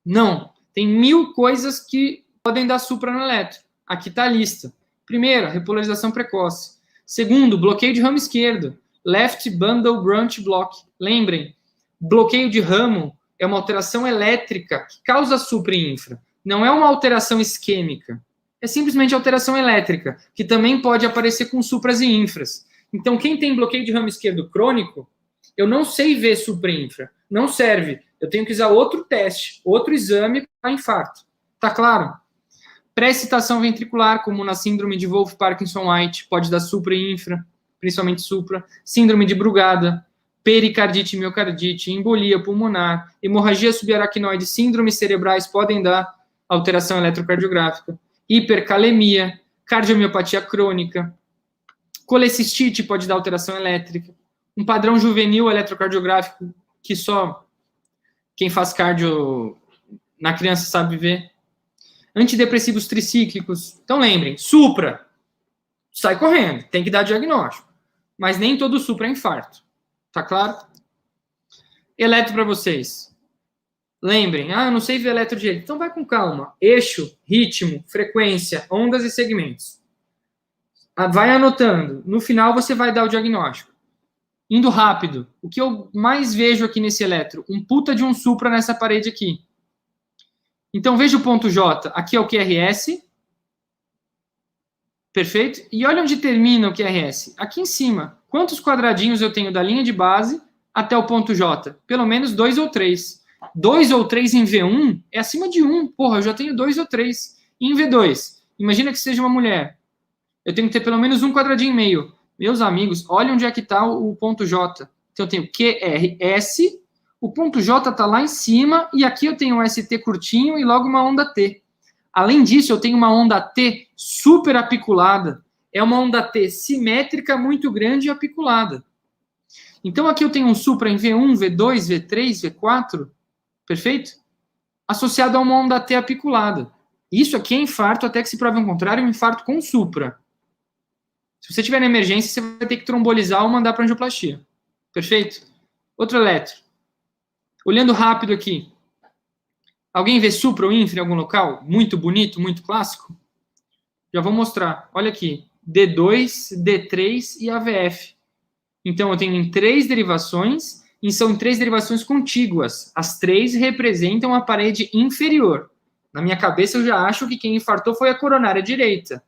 Não. Tem 1000 coisas que podem dar supra no eletro. Aqui está a lista. Primeiro, repolarização precoce. Segundo, bloqueio de ramo esquerdo. Left Bundle Branch Block. Lembrem, bloqueio de ramo é uma alteração elétrica que causa supra e infra. Não é uma alteração isquêmica. É simplesmente alteração elétrica, que também pode aparecer com supras e infras. Então, quem tem bloqueio de ramo esquerdo crônico, eu não sei ver supra e infra. Não serve. Eu tenho que usar outro teste, outro exame para infarto. Tá claro? Pré-excitação ventricular, como na síndrome de Wolff-Parkinson-White, pode dar supra e infra, principalmente supra. Síndrome de Brugada, pericardite e miocardite, embolia pulmonar, hemorragia subaracnoide, síndromes cerebrais podem dar alteração eletrocardiográfica. Hipercalemia, cardiomiopatia crônica, colecistite pode dar alteração elétrica. Um padrão juvenil eletrocardiográfico que só quem faz cardio na criança sabe ver. Antidepressivos tricíclicos. Então lembrem, supra, sai correndo, tem que dar diagnóstico. Mas nem todo supra é infarto. Tá claro? Eletro para vocês. Lembrem, eu não sei ver eletro direito. Então vai com calma. Eixo, ritmo, frequência, ondas e segmentos. Vai anotando. No final você vai dar o diagnóstico. Indo rápido. O que eu mais vejo aqui nesse eletro? Um puta de um supra nessa parede aqui. Então, veja o ponto J. Aqui é o QRS. Perfeito? E olha onde termina o QRS. Aqui em cima. Quantos quadradinhos eu tenho da linha de base até o ponto J? Pelo menos 2 ou 3. 2 ou 3 em V1 é acima de 1. Porra, eu já tenho 2 ou 3. E em V2, imagina que seja uma mulher. Eu tenho que ter pelo menos um quadradinho e meio. Meus amigos, olha onde é que está o ponto J. Então, eu tenho QRS... O ponto J está lá em cima e aqui eu tenho um ST curtinho e logo uma onda T. Além disso, eu tenho uma onda T super apiculada. É uma onda T simétrica muito grande e apiculada. Então, aqui eu tenho um supra em V1, V2, V3, V4, perfeito? Associado a uma onda T apiculada. Isso aqui é infarto, até que se prove o contrário, é um infarto com supra. Se você tiver na emergência, você vai ter que trombolizar ou mandar para angioplastia. Perfeito? Outro eletro. Olhando rápido aqui. Alguém vê supra ou infra em algum local? Muito bonito, muito clássico? Já vou mostrar. Olha aqui. D2, D3 e AVF. Então, eu tenho em 3 derivações, e são em 3 derivações contíguas. As 3 representam a parede inferior. Na minha cabeça, eu já acho que quem infartou foi a coronária direita.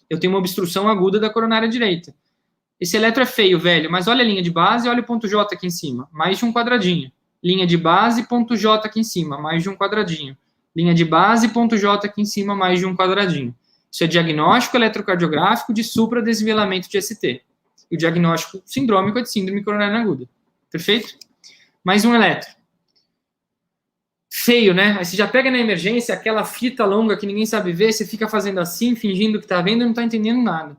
Eu tenho uma obstrução aguda da coronária direita. Esse eletro é feio, velho, mas olha a linha de base e olha o ponto J aqui em cima. Mais de um quadradinho. Linha de base, ponto J aqui em cima, mais de um quadradinho. Linha de base, ponto J aqui em cima, mais de um quadradinho. Isso é diagnóstico eletrocardiográfico de supradesnivelamento de ST. E o diagnóstico sindrômico é de síndrome coronariana aguda. Perfeito? Mais um eletro. Feio, né? Aí você já pega na emergência aquela fita longa que ninguém sabe ver, você fica fazendo assim, fingindo que tá vendo e não tá entendendo nada.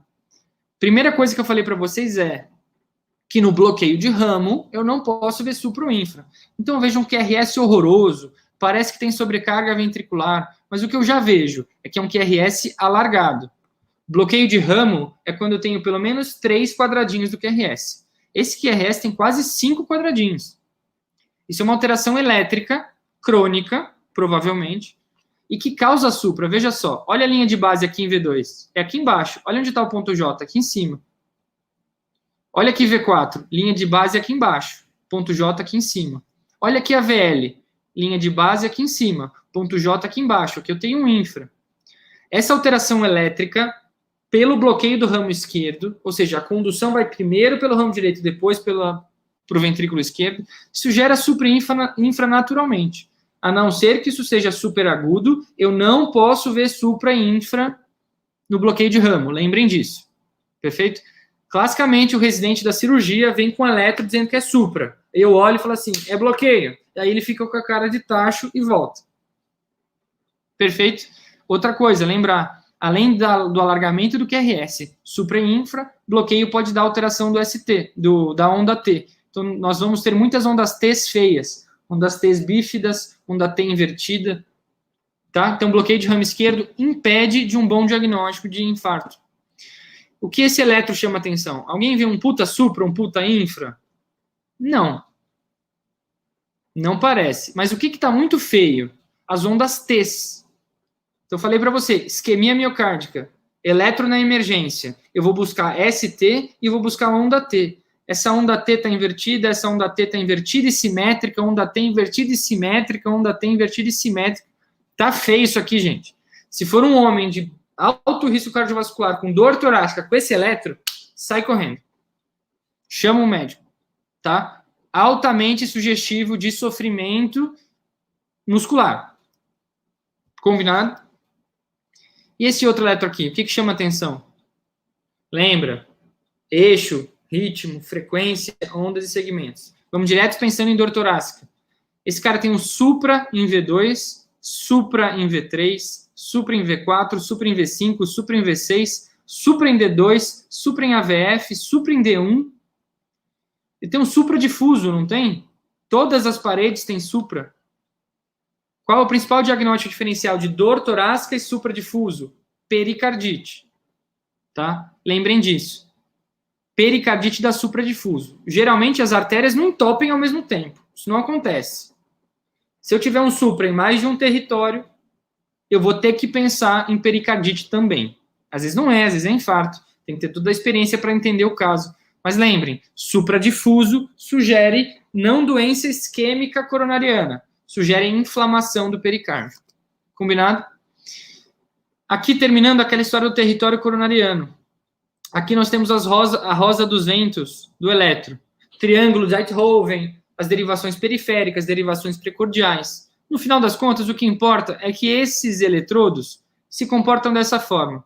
Primeira coisa que eu falei para vocês é que no bloqueio de ramo, eu não posso ver supra ou infra. Então, eu vejo um QRS horroroso, parece que tem sobrecarga ventricular, mas o que eu já vejo é que é um QRS alargado. Bloqueio de ramo é quando eu tenho pelo menos 3 quadradinhos do QRS. Esse QRS tem quase 5 quadradinhos. Isso é uma alteração elétrica, crônica, provavelmente, e que causa supra. Veja só, olha a linha de base aqui em V2. É aqui embaixo. Olha onde está o ponto J, aqui em cima. Olha aqui V4, linha de base aqui embaixo, ponto J aqui em cima. Olha aqui a VL, linha de base aqui em cima, ponto J aqui embaixo, aqui eu tenho um infra. Essa alteração elétrica, pelo bloqueio do ramo esquerdo, ou seja, a condução vai primeiro pelo ramo direito, depois para o ventrículo esquerdo, isso gera supra e infra naturalmente. A não ser que isso seja superagudo, eu não posso ver supra e infra no bloqueio de ramo, lembrem disso. Perfeito? Classicamente, o residente da cirurgia vem com eletro dizendo que é supra. Eu olho e falo assim, é bloqueio. E aí ele fica com a cara de tacho e volta. Perfeito? Outra coisa, lembrar, além do alargamento do QRS, supra e infra, bloqueio pode dar alteração do ST, da onda T. Então, nós vamos ter muitas ondas T's feias, ondas T's bífidas, onda T invertida. Tá? Então, bloqueio de ramo esquerdo impede de um bom diagnóstico de infarto. O que esse eletro chama atenção? Alguém vê um puta supra, um puta infra? Não. Não parece. Mas o que está muito feio? As ondas T's. Então, eu falei para você, isquemia miocárdica, eletro na emergência. Eu vou buscar ST e vou buscar onda T. essa onda T está invertida, essa onda T está invertida e simétrica, onda T invertida e simétrica, onda T invertida e simétrica. Tá feio isso aqui, gente. Se for um homem de alto risco cardiovascular com dor torácica com esse eletro, sai correndo. Chama um médico, tá? Altamente sugestivo de sofrimento muscular. Combinado? E esse outro eletro aqui, o que chama atenção? Lembra? Eixo, ritmo, frequência, ondas e segmentos. Vamos direto pensando em dor torácica. Esse cara tem um supra em V2, supra em V3, supra em V4, supra em V5, supra em V6, supra em D2, supra em AVF, supra em D1. Ele tem um supradifuso, não tem? Todas as paredes têm supra. Qual é o principal diagnóstico diferencial de dor torácica e supradifuso? Pericardite. Tá? Lembrem disso. Pericardite da supradifuso. Geralmente as artérias não entopem ao mesmo tempo. Isso não acontece. Se eu tiver um supra em mais de um território, eu vou ter que pensar em pericardite também. Às vezes não é, às vezes é infarto. Tem que ter toda a experiência para entender o caso. Mas lembrem, supradifuso sugere não doença isquêmica coronariana. Sugere inflamação do pericárdio. Combinado? Aqui, terminando aquela história do território coronariano. Aqui nós temos a rosa dos ventos do eletro. Triângulo de Einthoven, as derivações periféricas, derivações precordiais. No final das contas, o que importa é que esses eletrodos se comportam dessa forma.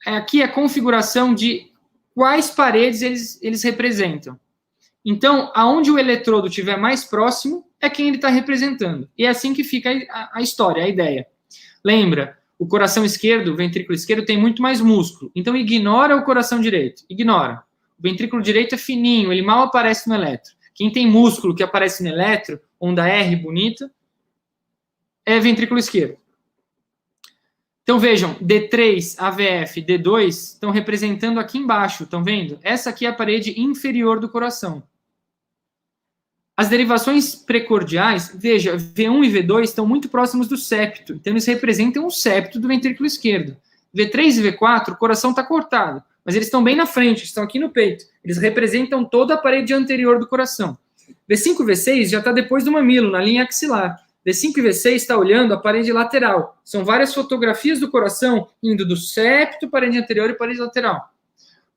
Aqui é a configuração de quais paredes eles representam. Então, aonde o eletrodo estiver mais próximo, é quem ele está representando. E é assim que fica a história, a ideia. Lembra, o coração esquerdo, o ventrículo esquerdo, tem muito mais músculo. Então, ignora o coração direito. Ignora. O ventrículo direito é fininho, ele mal aparece no eletro. Quem tem músculo que aparece no eletro, onda R bonita, é ventrículo esquerdo. Então, vejam, D3, AVF, D2 estão representando aqui embaixo, estão vendo? Essa aqui é a parede inferior do coração. As derivações precordiais, veja, V1 e V2 estão muito próximos do septo, então eles representam o septo do ventrículo esquerdo. V3 e V4, o coração está cortado, mas eles estão bem na frente, estão aqui no peito. Eles representam toda a parede anterior do coração. V5 e V6 já está depois do mamilo, na linha axilar. V5 e V6 está olhando a parede lateral. São várias fotografias do coração indo do septo, parede anterior e parede lateral.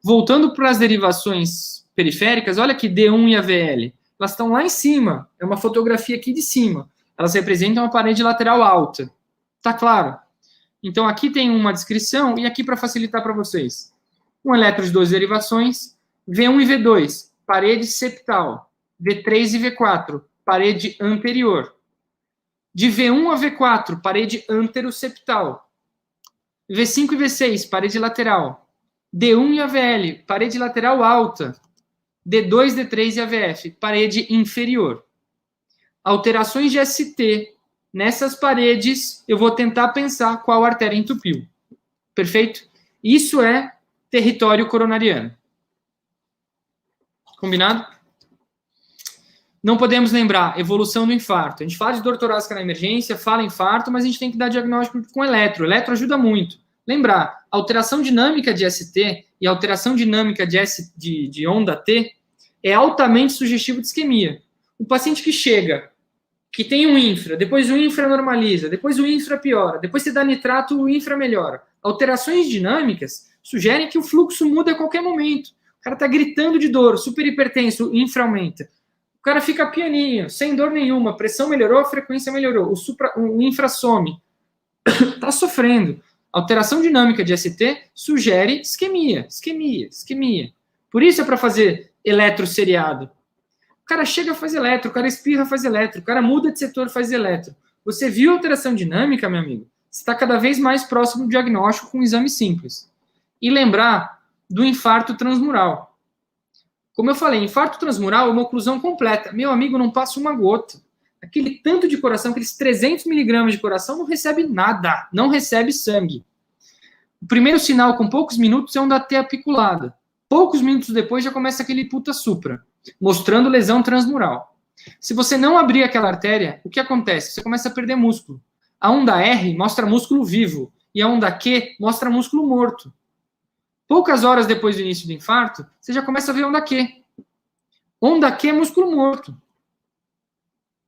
Voltando para as derivações periféricas, olha aqui D1 e AVL. Elas estão lá em cima. É uma fotografia aqui de cima. Elas representam a parede lateral alta. Tá claro? Então aqui tem uma descrição e aqui para facilitar para vocês. Um eletro de 2 derivações, V1 e V2, parede septal. V3 e V4, parede anterior. De V1 a V4, parede anteroseptal. V5 e V6, parede lateral. D1 e AVL, parede lateral alta. D2, D3 e AVF, parede inferior. Alterações de ST. Nessas paredes, eu vou tentar pensar qual artéria entupiu. Perfeito? Isso é território coronariano. Combinado? Não podemos lembrar, evolução do infarto. A gente fala de dor torácica na emergência, fala infarto, mas a gente tem que dar diagnóstico com eletro. O eletro ajuda muito. Lembrar, alteração dinâmica de ST e alteração dinâmica de onda T é altamente sugestivo de isquemia. O paciente que chega, que tem um infra, depois o infra normaliza, depois o infra piora, depois você dá nitrato, o infra melhora. Alterações dinâmicas sugerem que o fluxo muda a qualquer momento. O cara está gritando de dor, super hipertenso, o infra aumenta. O cara fica pianinho, sem dor nenhuma, a pressão melhorou, a frequência melhorou, o infra some. Está sofrendo. Alteração dinâmica de ST sugere isquemia. Por isso é para fazer eletroseriado. O cara chega, faz eletro, o cara espirra, faz eletro, o cara muda de setor, faz eletro. Você viu a alteração dinâmica, meu amigo? Você está cada vez mais próximo do diagnóstico com um exame simples. E lembrar do infarto transmural. Como eu falei, infarto transmural é uma oclusão completa. Meu amigo, não passa uma gota. Aquele tanto de coração, aqueles 300 miligramas de coração, não recebe nada, não recebe sangue. O primeiro sinal, com poucos minutos, é onda T apiculada. Poucos minutos depois, já começa aquele puta supra, mostrando lesão transmural. Se você não abrir aquela artéria, o que acontece? Você começa a perder músculo. A onda R mostra músculo vivo, e a onda Q mostra músculo morto. Poucas horas depois do início do infarto, você já começa a ver onda Q. Onda Q é músculo morto.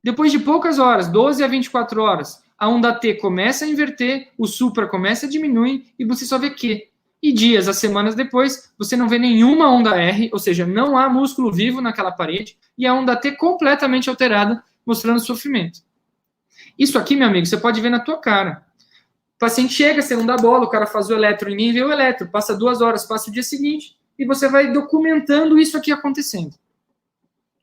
Depois de poucas horas, 12 a 24 horas, a onda T começa a inverter, o supra começa a diminuir e você só vê Q. E dias, as semanas depois, você não vê nenhuma onda R, ou seja, não há músculo vivo naquela parede, e a onda T completamente alterada, mostrando sofrimento. Isso aqui, meu amigo, você pode ver na tua cara. O paciente chega, você não dá bola, o cara faz o eletro e nem vê o eletro, passa 2 horas, passa o dia seguinte, e você vai documentando isso aqui acontecendo.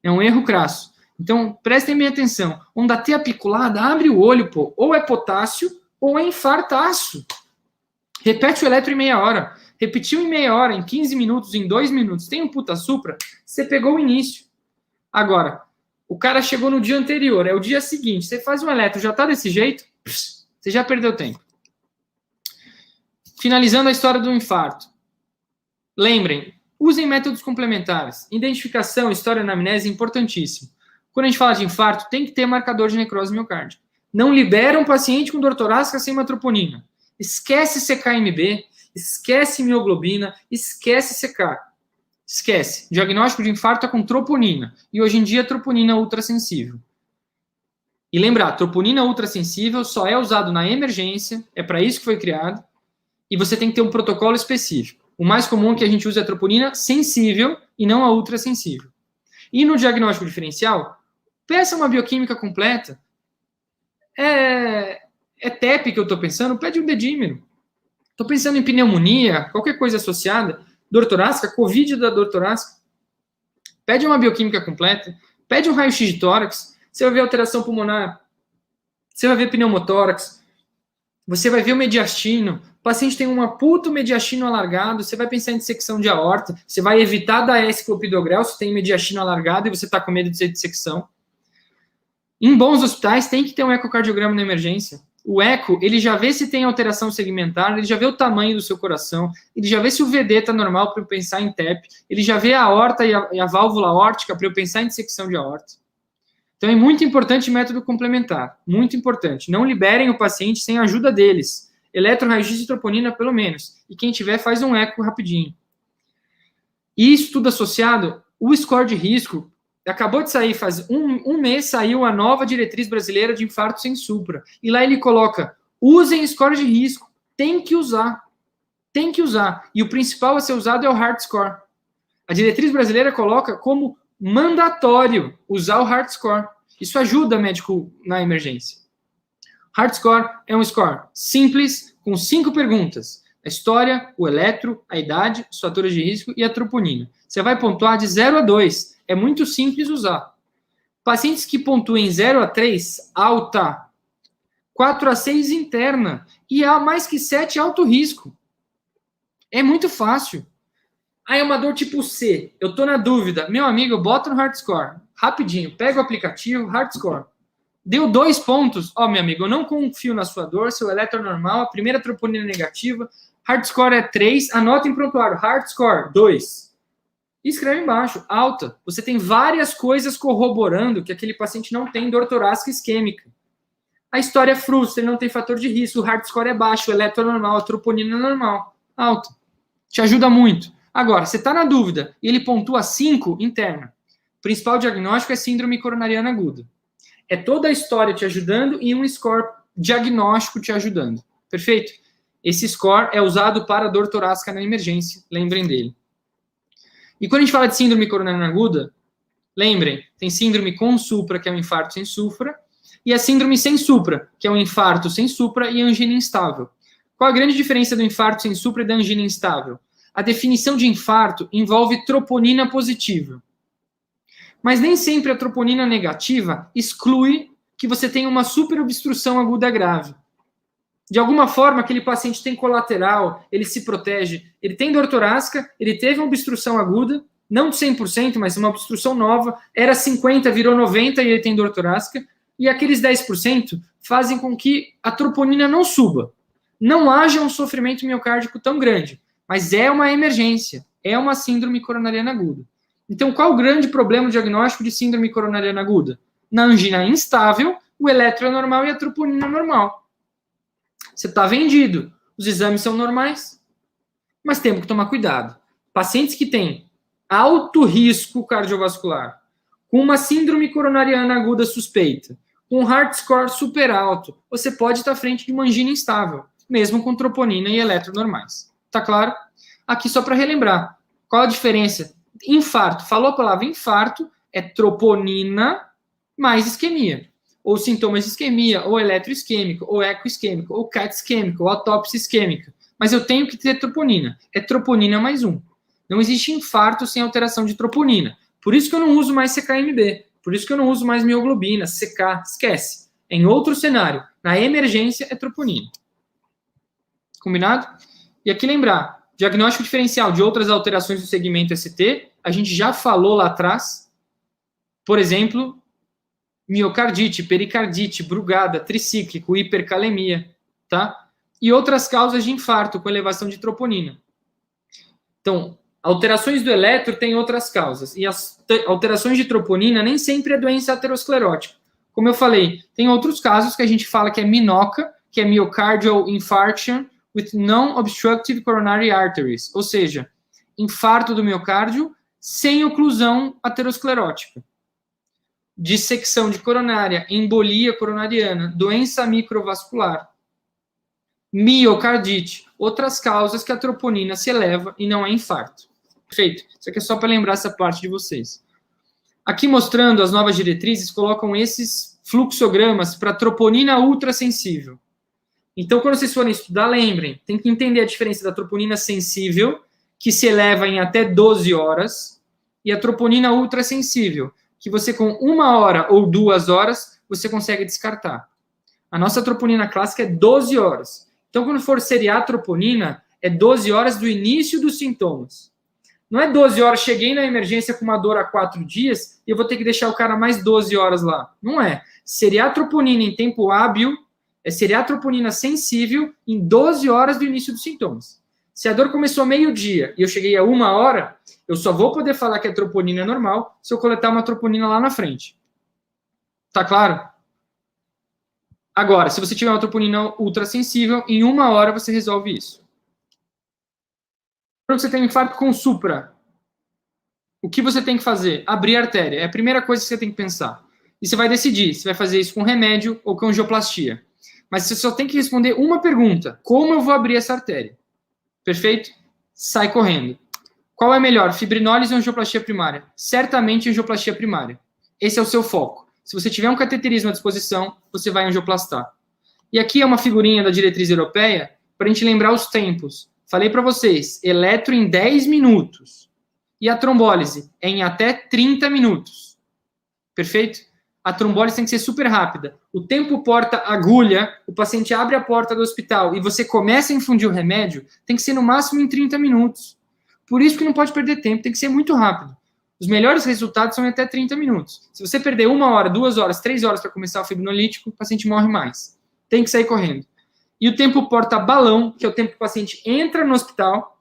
É um erro crasso. Então, prestem bem atenção. Onda T apiculada, abre o olho, pô. Ou é potássio, ou é infartaço. Repete o eletro em meia hora. Repetiu em meia hora, em 15 minutos, em 2 minutos. Tem um puta supra, você pegou o início. Agora, o cara chegou no dia anterior, é o dia seguinte. Você faz um eletro, já tá desse jeito, você já perdeu tempo. Finalizando a história do infarto. Lembrem, usem métodos complementares. Identificação, história, anamnese, importantíssimo. Quando a gente fala de infarto, tem que ter marcador de necrose miocárdica. Não libera um paciente com dor torácica sem uma troponina. Esquece CKMB, esquece mioglobina, esquece CK. Esquece. Diagnóstico de infarto é com troponina. E hoje em dia, troponina ultrassensível. E lembrar, troponina ultrassensível só é usado na emergência, é para isso que foi criado, e você tem que ter um protocolo específico. O mais comum que a gente usa é a troponina sensível e não a ultrassensível. E no diagnóstico diferencial, peça uma bioquímica completa. É TEP que eu estou pensando, pede um dedímero. Estou pensando em pneumonia, qualquer coisa associada, dor torácica, Covid da dor torácica. Pede uma bioquímica completa, pede um raio-x de tórax, você vai ver alteração pulmonar, você vai ver pneumotórax, você vai ver o mediastino, o paciente tem um puto mediastino alargado, você vai pensar em dissecção de aorta, você vai evitar dar clopidogrel se tem mediastino alargado e você está com medo de ser dissecção. Em bons hospitais, tem que ter um ecocardiograma na emergência. O eco, ele já vê se tem alteração segmentar, ele já vê o tamanho do seu coração, ele já vê se o VD está normal para eu pensar em TEP, ele já vê a aorta e a válvula aórtica para eu pensar em dissecção de aorta. Então é muito importante o método complementar, muito importante. Não liberem o paciente sem a ajuda deles. Eletro, raio-x e troponina, pelo menos. E quem tiver, faz um eco rapidinho. E isso tudo associado, o score de risco, acabou de sair, faz um mês saiu a nova diretriz brasileira de infarto sem supra. E lá ele coloca, usem score de risco. Tem que usar. Tem que usar. E o principal a ser usado é o hard score. A diretriz brasileira coloca como mandatório usar o hard score. Isso ajuda médico na emergência. Hard score é um score simples, com 5 perguntas. A história, o eletro, a idade, os fatores de risco e a troponina. Você vai pontuar de 0 a 2. É muito simples usar. Pacientes que pontuem 0 a 3, alta. 4 a 6, interna. E a mais que 7, alto risco. É muito fácil. Ah, é uma dor tipo C. Eu tô na dúvida. Meu amigo, bota no hard score. Rapidinho. Pega o aplicativo, hard score. Deu 2 pontos. Ó, meu amigo, eu não confio na sua dor. Seu eletro é normal. A primeira troponina negativa. Hard score é 3. Anota em prontuário. Hard score, 2. E escreve embaixo. Alta. Você tem várias coisas corroborando que aquele paciente não tem dor torácica isquêmica. A história frustra, ele não tem fator de risco. O hard score é baixo. O eletro é normal. A troponina é normal. Alta. Te ajuda muito. Agora, você está na dúvida e ele pontua 5, interna. O principal diagnóstico é síndrome coronariana aguda. É toda a história te ajudando e um score diagnóstico te ajudando. Perfeito? Esse score é usado para dor torácica na emergência. Lembrem dele. E quando a gente fala de síndrome coronariana aguda, lembrem, tem síndrome com supra, que é um infarto sem supra, e a síndrome sem supra, que é um infarto sem supra e angina instável. Qual a grande diferença do infarto sem supra e da angina instável? A definição de infarto envolve troponina positiva. Mas nem sempre a troponina negativa exclui que você tenha uma superobstrução aguda grave. De alguma forma, aquele paciente tem colateral, ele se protege, ele tem dor torácica, ele teve uma obstrução aguda, não de 100%, mas uma obstrução nova, era 50, virou 90 e ele tem dor torácica, e aqueles 10% fazem com que a troponina não suba. Não haja um sofrimento miocárdico tão grande. Mas é uma emergência, é uma síndrome coronariana aguda. Então, qual o grande problema do diagnóstico de síndrome coronariana aguda? Na angina instável, o eletro é normal e a troponina é normal. Você está vendido. Os exames são normais, mas temos que tomar cuidado. Pacientes que têm alto risco cardiovascular, com uma síndrome coronariana aguda suspeita, com um heart score super alto, você pode estar à frente de uma angina instável, mesmo com troponina e eletro normais. Tá claro? Aqui só para relembrar, qual a diferença? Infarto, falou a palavra infarto, é troponina mais isquemia, ou sintomas de isquemia, ou eletroisquêmico, ou ecoisquêmico, ou CAT isquêmico, ou autópsia isquêmica. Mas eu tenho que ter troponina. É troponina mais 1. Não existe infarto sem alteração de troponina. Por isso que eu não uso mais CKMB. Por isso que eu não uso mais mioglobina, CK, esquece. Em outro cenário, na emergência, é troponina. Combinado? E aqui lembrar, diagnóstico diferencial de outras alterações do segmento ST, a gente já falou lá atrás. Por exemplo, miocardite, pericardite, brugada, tricíclico, hipercalemia, tá? E outras causas de infarto com elevação de troponina. Então, alterações do eletro têm outras causas. E as alterações de troponina nem sempre é doença aterosclerótica. Como eu falei, tem outros casos que a gente fala que é MINOCA, que é myocardial infarction with non-obstructive coronary arteries, ou seja, infarto do miocárdio sem oclusão aterosclerótica. Dissecção de coronária, embolia coronariana, doença microvascular, miocardite, outras causas que a troponina se eleva e não é infarto. Perfeito. Isso aqui é só para lembrar essa parte de vocês. Aqui mostrando as novas diretrizes, colocam esses fluxogramas para troponina ultrassensível. Então, quando vocês forem estudar, lembrem, tem que entender a diferença da troponina sensível, que se eleva em até 12 horas, e a troponina ultrassensível, que você com 1 hora ou 2 horas, você consegue descartar. A nossa troponina clássica é 12 horas. Então, quando for seriar a troponina, é 12 horas do início dos sintomas. Não é 12 horas, cheguei na emergência com uma dor há 4 dias e eu vou ter que deixar o cara mais 12 horas lá. Não é. Seriar a troponina em tempo hábil é seriar a troponina sensível em 12 horas do início dos sintomas. Se a dor começou meio-dia e eu cheguei a 1 hora, eu só vou poder falar que a troponina é normal se eu coletar uma troponina lá na frente. Tá claro? Agora, se você tiver uma troponina ultrassensível, em 1 hora você resolve isso. Quando você tem um infarto com supra, o que você tem que fazer? Abrir a artéria. É a primeira coisa que você tem que pensar. E você vai decidir se vai fazer isso com remédio ou com angioplastia. Mas você só tem que responder uma pergunta. Como eu vou abrir essa artéria? Perfeito? Sai correndo. Qual é melhor, fibrinólise ou angioplastia primária? Certamente angioplastia primária. Esse é o seu foco. Se você tiver um cateterismo à disposição, você vai angioplastar. E aqui é uma figurinha da diretriz europeia para a gente lembrar os tempos. Falei para vocês, eletro em 10 minutos. E a trombólise é em até 30 minutos. Perfeito? A trombólise tem que ser super rápida. O tempo porta-agulha, o paciente abre a porta do hospital e você começa a infundir o remédio, tem que ser no máximo em 30 minutos. Por isso que não pode perder tempo, tem que ser muito rápido. Os melhores resultados são em até 30 minutos. Se você perder 1 hora, 2 horas, 3 horas para começar o fibrinolítico, o paciente morre mais. Tem que sair correndo. E o tempo porta-balão, que é o tempo que o paciente entra no hospital,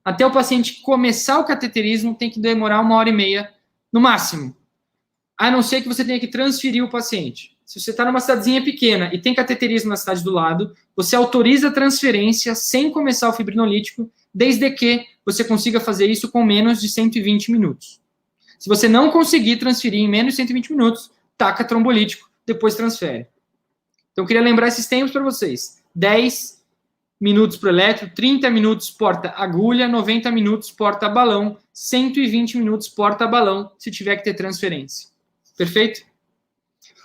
até o paciente começar o cateterismo, tem que demorar 1h30 no máximo. A não ser que você tenha que transferir o paciente. Se você está numa cidadezinha pequena e tem cateterismo na cidade do lado, você autoriza a transferência sem começar o fibrinolítico, desde que você consiga fazer isso com menos de 120 minutos. Se você não conseguir transferir em menos de 120 minutos, taca trombolítico, depois transfere. Então, eu queria lembrar esses tempos para vocês. 10 minutos para o eletro, 30 minutos porta-agulha, 90 minutos porta-balão, 120 minutos porta-balão, se tiver que ter transferência. Perfeito?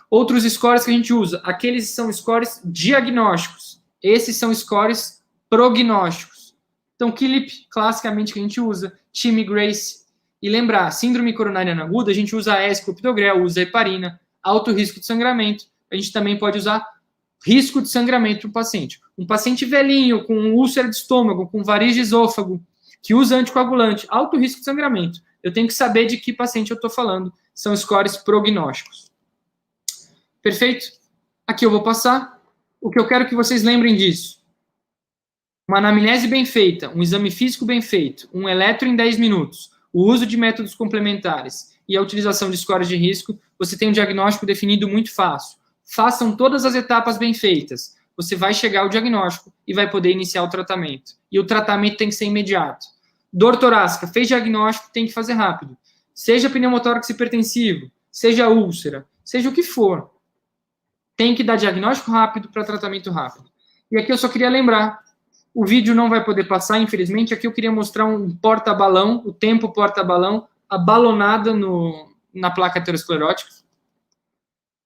Outros scores que a gente usa, aqueles são scores diagnósticos. Esses são scores prognósticos. Então, KILIP, classicamente, que a gente usa, TIMI Grace. E lembrar, síndrome coronariana aguda, a gente usa a clopidogrel, usa a heparina, alto risco de sangramento. A gente também pode usar risco de sangramento para o paciente. Um paciente velhinho, com úlcera de estômago, com variz de esôfago, que usa anticoagulante, alto risco de sangramento. Eu tenho que saber de que paciente eu estou falando. São scores prognósticos. Perfeito? Aqui eu vou passar. O que eu quero que vocês lembrem disso. Uma anamnese bem feita, um exame físico bem feito, um eletro em 10 minutos, o uso de métodos complementares e a utilização de scores de risco, você tem um diagnóstico definido muito fácil. Façam todas as etapas bem feitas. Você vai chegar ao diagnóstico e vai poder iniciar o tratamento. E o tratamento tem que ser imediato. Dor torácica, fez diagnóstico, tem que fazer rápido. seja pneumotórax hipertensivo, seja úlcera, seja o que for, tem que dar diagnóstico rápido para tratamento rápido. E aqui eu só queria lembrar, o vídeo não vai poder passar, infelizmente, aqui eu queria mostrar um porta-balão, o tempo porta-balão, a balonada na placa aterosclerótica.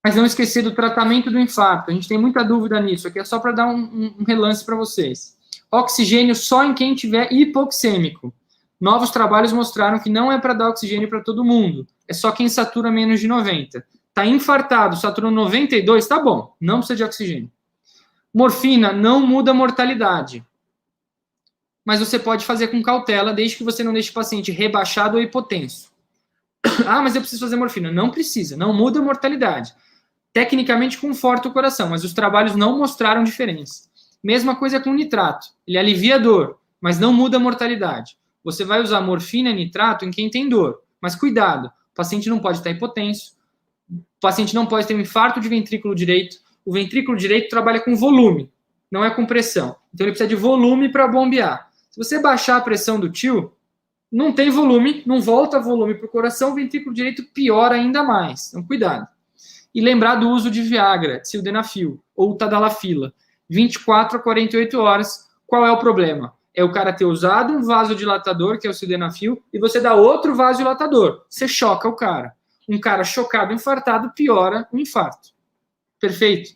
Mas não esquecer do tratamento do infarto. A gente tem muita dúvida nisso. Aqui é só para dar um relance para vocês. Oxigênio só em quem tiver hipoxêmico. Novos trabalhos mostraram que não é para dar oxigênio para todo mundo. É só quem satura menos de 90. Está infartado, saturou 92, tá bom. Não precisa de oxigênio. Morfina não muda a mortalidade. Mas você pode fazer com cautela, desde que você não deixe o paciente rebaixado ou hipotenso. Ah, mas eu preciso fazer morfina. Não precisa, não muda a mortalidade. Tecnicamente conforta o coração, mas os trabalhos não mostraram diferença. Mesma coisa com nitrato. Ele alivia a dor, mas não muda a mortalidade. Você vai usar morfina e nitrato em quem tem dor. Mas cuidado, o paciente não pode estar hipotenso, o paciente não pode ter um infarto de ventrículo direito. O ventrículo direito trabalha com volume, não é com pressão. Então ele precisa de volume para bombear. Se você baixar a pressão do tio, não tem volume, não volta volume para o coração, o ventrículo direito piora ainda mais. Então cuidado. E lembrar do uso de Viagra, sildenafil ou tadalafila. 24 a 48 horas. Qual é o problema? É o cara ter usado um vasodilatador, que é o sildenafil, e você dá outro vasodilatador. Você choca o cara. Um cara chocado, infartado, piora o infarto. Perfeito?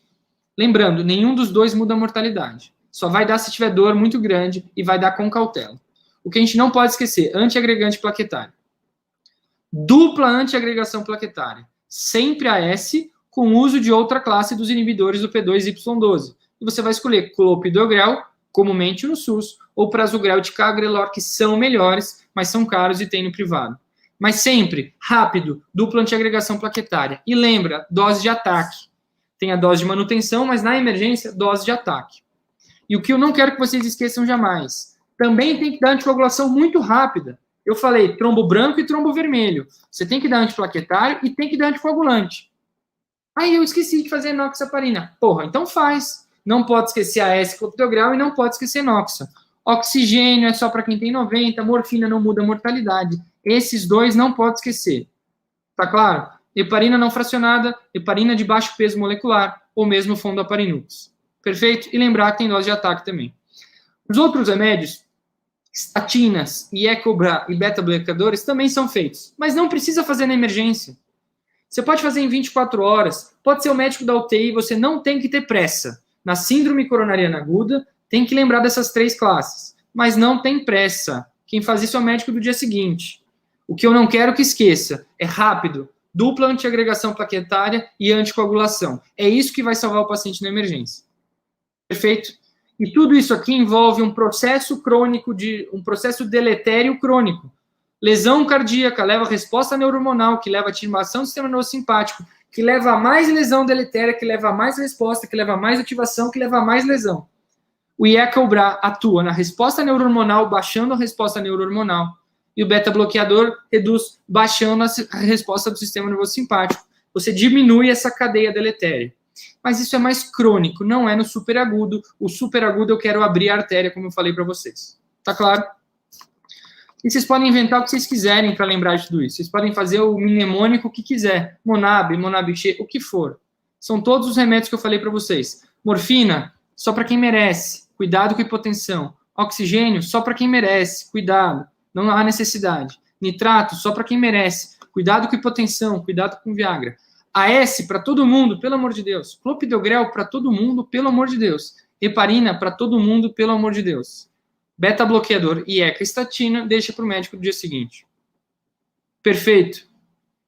Lembrando, nenhum dos dois muda a mortalidade. Só vai dar se tiver dor muito grande e vai dar com cautela. O que a gente não pode esquecer, antiagregante plaquetário. Dupla antiagregação plaquetária. Sempre AS com uso de outra classe dos inibidores do P2Y12. E você vai escolher clopidogrel, comumente no SUS, ou prasugrel e ticagrelor, que são melhores, mas são caros e tem no privado. Mas sempre, rápido, dupla antiagregação plaquetária. E lembra, dose de ataque. Tem a dose de manutenção, mas na emergência, dose de ataque. E o que eu não quero que vocês esqueçam jamais, também tem que dar anticoagulação muito rápida. Eu falei trombo branco e trombo vermelho. Você tem que dar antiplaquetário e tem que dar anticoagulante. Aí eu esqueci de fazer enoxaparina. Porra, então faz. Não pode esquecer a S-clopidogrel e não pode esquecer enoxa. Oxigênio é só para quem tem 90, morfina não muda a mortalidade. Esses dois não pode esquecer. Tá claro? Heparina não fracionada, heparina de baixo peso molecular, ou mesmo fondoparinux. Perfeito? E lembrar que tem dose de ataque também. Os outros remédios, estatinas e Ecobra e beta-bloqueadores também são feitos, mas não precisa fazer na emergência. Você pode fazer em 24 horas, pode ser o médico da UTI, você não tem que ter pressa. Na síndrome coronariana aguda, tem que lembrar dessas 3 classes, mas não tem pressa. Quem faz isso é o médico do dia seguinte. O que eu não quero que esqueça é rápido, dupla antiagregação plaquetária e anticoagulação. É isso que vai salvar o paciente na emergência. Perfeito? E tudo isso aqui envolve um processo crônico, um processo deletério crônico. Lesão cardíaca leva a resposta neurohormonal, que leva a ativação do sistema nervoso simpático, que leva a mais lesão deletéria, que leva a mais resposta, que leva a mais ativação, que leva a mais lesão. O IECA-UBRA atua na resposta neurohormonal, baixando a resposta neurohormonal. E o beta-bloqueador reduz, baixando a resposta do sistema nervoso simpático. Você diminui essa cadeia deletéria. Mas isso é mais crônico, não é no superagudo. O superagudo eu quero abrir a artéria, como eu falei para vocês. Tá claro? E vocês podem inventar o que vocês quiserem para lembrar de tudo isso. Vocês podem fazer o mnemônico que quiser. Monab, Monabixê, o que for. São todos os remédios que eu falei para vocês. Morfina, só para quem merece. Cuidado com a hipotensão. Oxigênio, só para quem merece. Cuidado, não há necessidade. Nitrato, só para quem merece. Cuidado com a hipotensão, cuidado com Viagra. AS para todo mundo, pelo amor de Deus. Clopidogrel para todo mundo, pelo amor de Deus. Heparina para todo mundo, pelo amor de Deus. Beta-bloqueador e estatina, deixa para o médico do dia seguinte. Perfeito.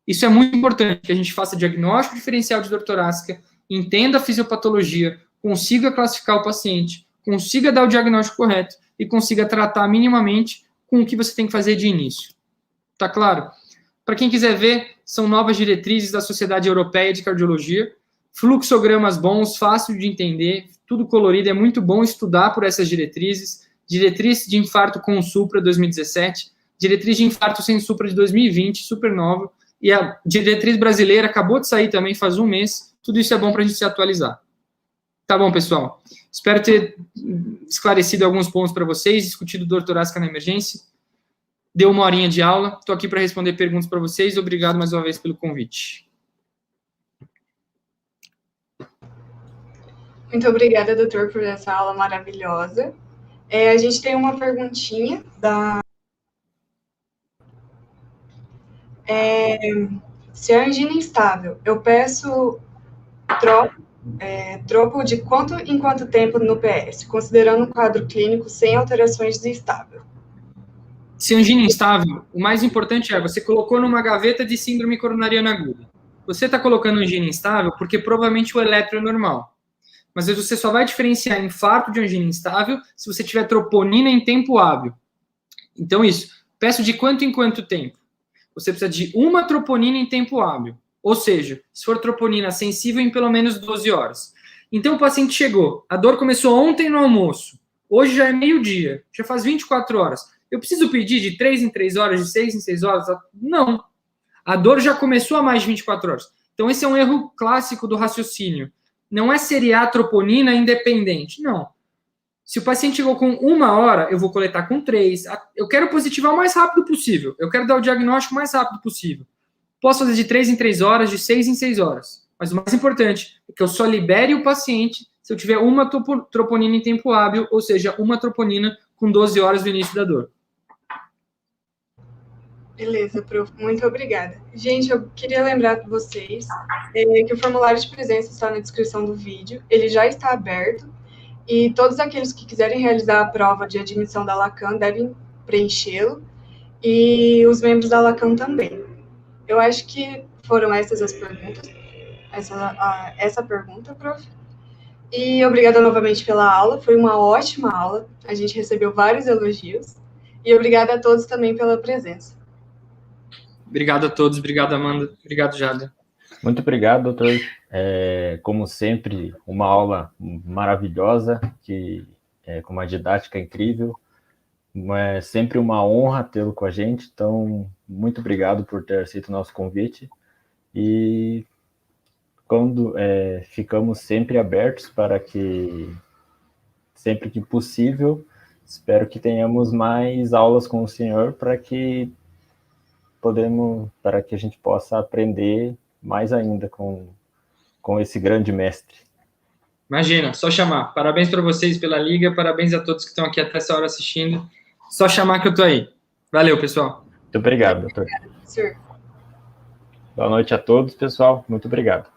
Isso é muito importante, que a gente faça diagnóstico diferencial de dor torácica, entenda a fisiopatologia, consiga classificar o paciente, consiga dar o diagnóstico correto e consiga tratar minimamente com o que você tem que fazer de início. Tá claro? Para quem quiser ver, são novas diretrizes da Sociedade Europeia de Cardiologia, fluxogramas bons, fácil de entender, tudo colorido, é muito bom estudar por essas diretrizes. Diretriz de infarto com supra 2017, diretriz de infarto sem supra de 2020, super nova, e a diretriz brasileira acabou de sair também faz um mês. Tudo isso é bom para a gente se atualizar. Tá bom, pessoal? Espero ter esclarecido alguns pontos para vocês, discutido dor torácica na emergência. Deu 1 horinha de aula. Estou aqui para responder perguntas para vocês. Obrigado mais uma vez pelo convite. Muito obrigada, doutor, por essa aula maravilhosa. A gente tem uma perguntinha da... se a angina instável, eu peço troco de quanto em quanto tempo no PS, considerando um quadro clínico sem alterações de instável? Se angina instável, o mais importante é, você colocou numa gaveta de síndrome coronariana aguda. Você está colocando angina instável porque provavelmente o eletro é normal. Mas você só vai diferenciar infarto de angina instável se você tiver troponina em tempo hábil. Então, isso. Peço de quanto em quanto tempo? Você precisa de uma troponina em tempo hábil. Ou seja, se for troponina sensível, em pelo menos 12 horas. Então, o paciente chegou. A dor começou ontem no almoço. Hoje já é meio-dia. Já faz 24 horas. Eu preciso pedir de 3 em 3 horas, de 6 em 6 horas? Não. A dor já começou há mais de 24 horas. Então, esse é um erro clássico do raciocínio. Não é seriar troponina independente, não. Se o paciente chegou com 1 hora, eu vou coletar com 3. Eu quero positivar o mais rápido possível. Eu quero dar o diagnóstico o mais rápido possível. Posso fazer de 3 em 3 horas, de 6 em 6 horas. Mas o mais importante é que eu só libere o paciente se eu tiver uma troponina em tempo hábil, ou seja, uma troponina com 12 horas do início da dor. Beleza, prof. Muito obrigada. Gente, eu queria lembrar para vocês que o formulário de presença está na descrição do vídeo. Ele já está aberto e todos aqueles que quiserem realizar a prova de admissão da Lacan devem preenchê-lo e os membros da Lacan também. Eu acho que foram essas as perguntas. Essa pergunta, prof. E obrigada novamente pela aula. Foi uma ótima aula. A gente recebeu vários elogios. E obrigada a todos também pela presença. Obrigado a todos, obrigado, Amanda, obrigado, Jada. Muito obrigado, doutor. Como sempre, uma aula maravilhosa, com uma didática incrível. É sempre uma honra tê-lo com a gente, então, muito obrigado por ter aceito o nosso convite. E ficamos sempre abertos para que, sempre que possível, espero que tenhamos mais aulas com o senhor para que a gente possa aprender mais ainda com esse grande mestre. Imagina, só chamar. Parabéns para vocês pela liga, parabéns a todos que estão aqui até essa hora assistindo. Só chamar que eu tô aí. Valeu, pessoal. Muito obrigado, doutor. Senhor. Boa noite a todos, pessoal. Muito obrigado.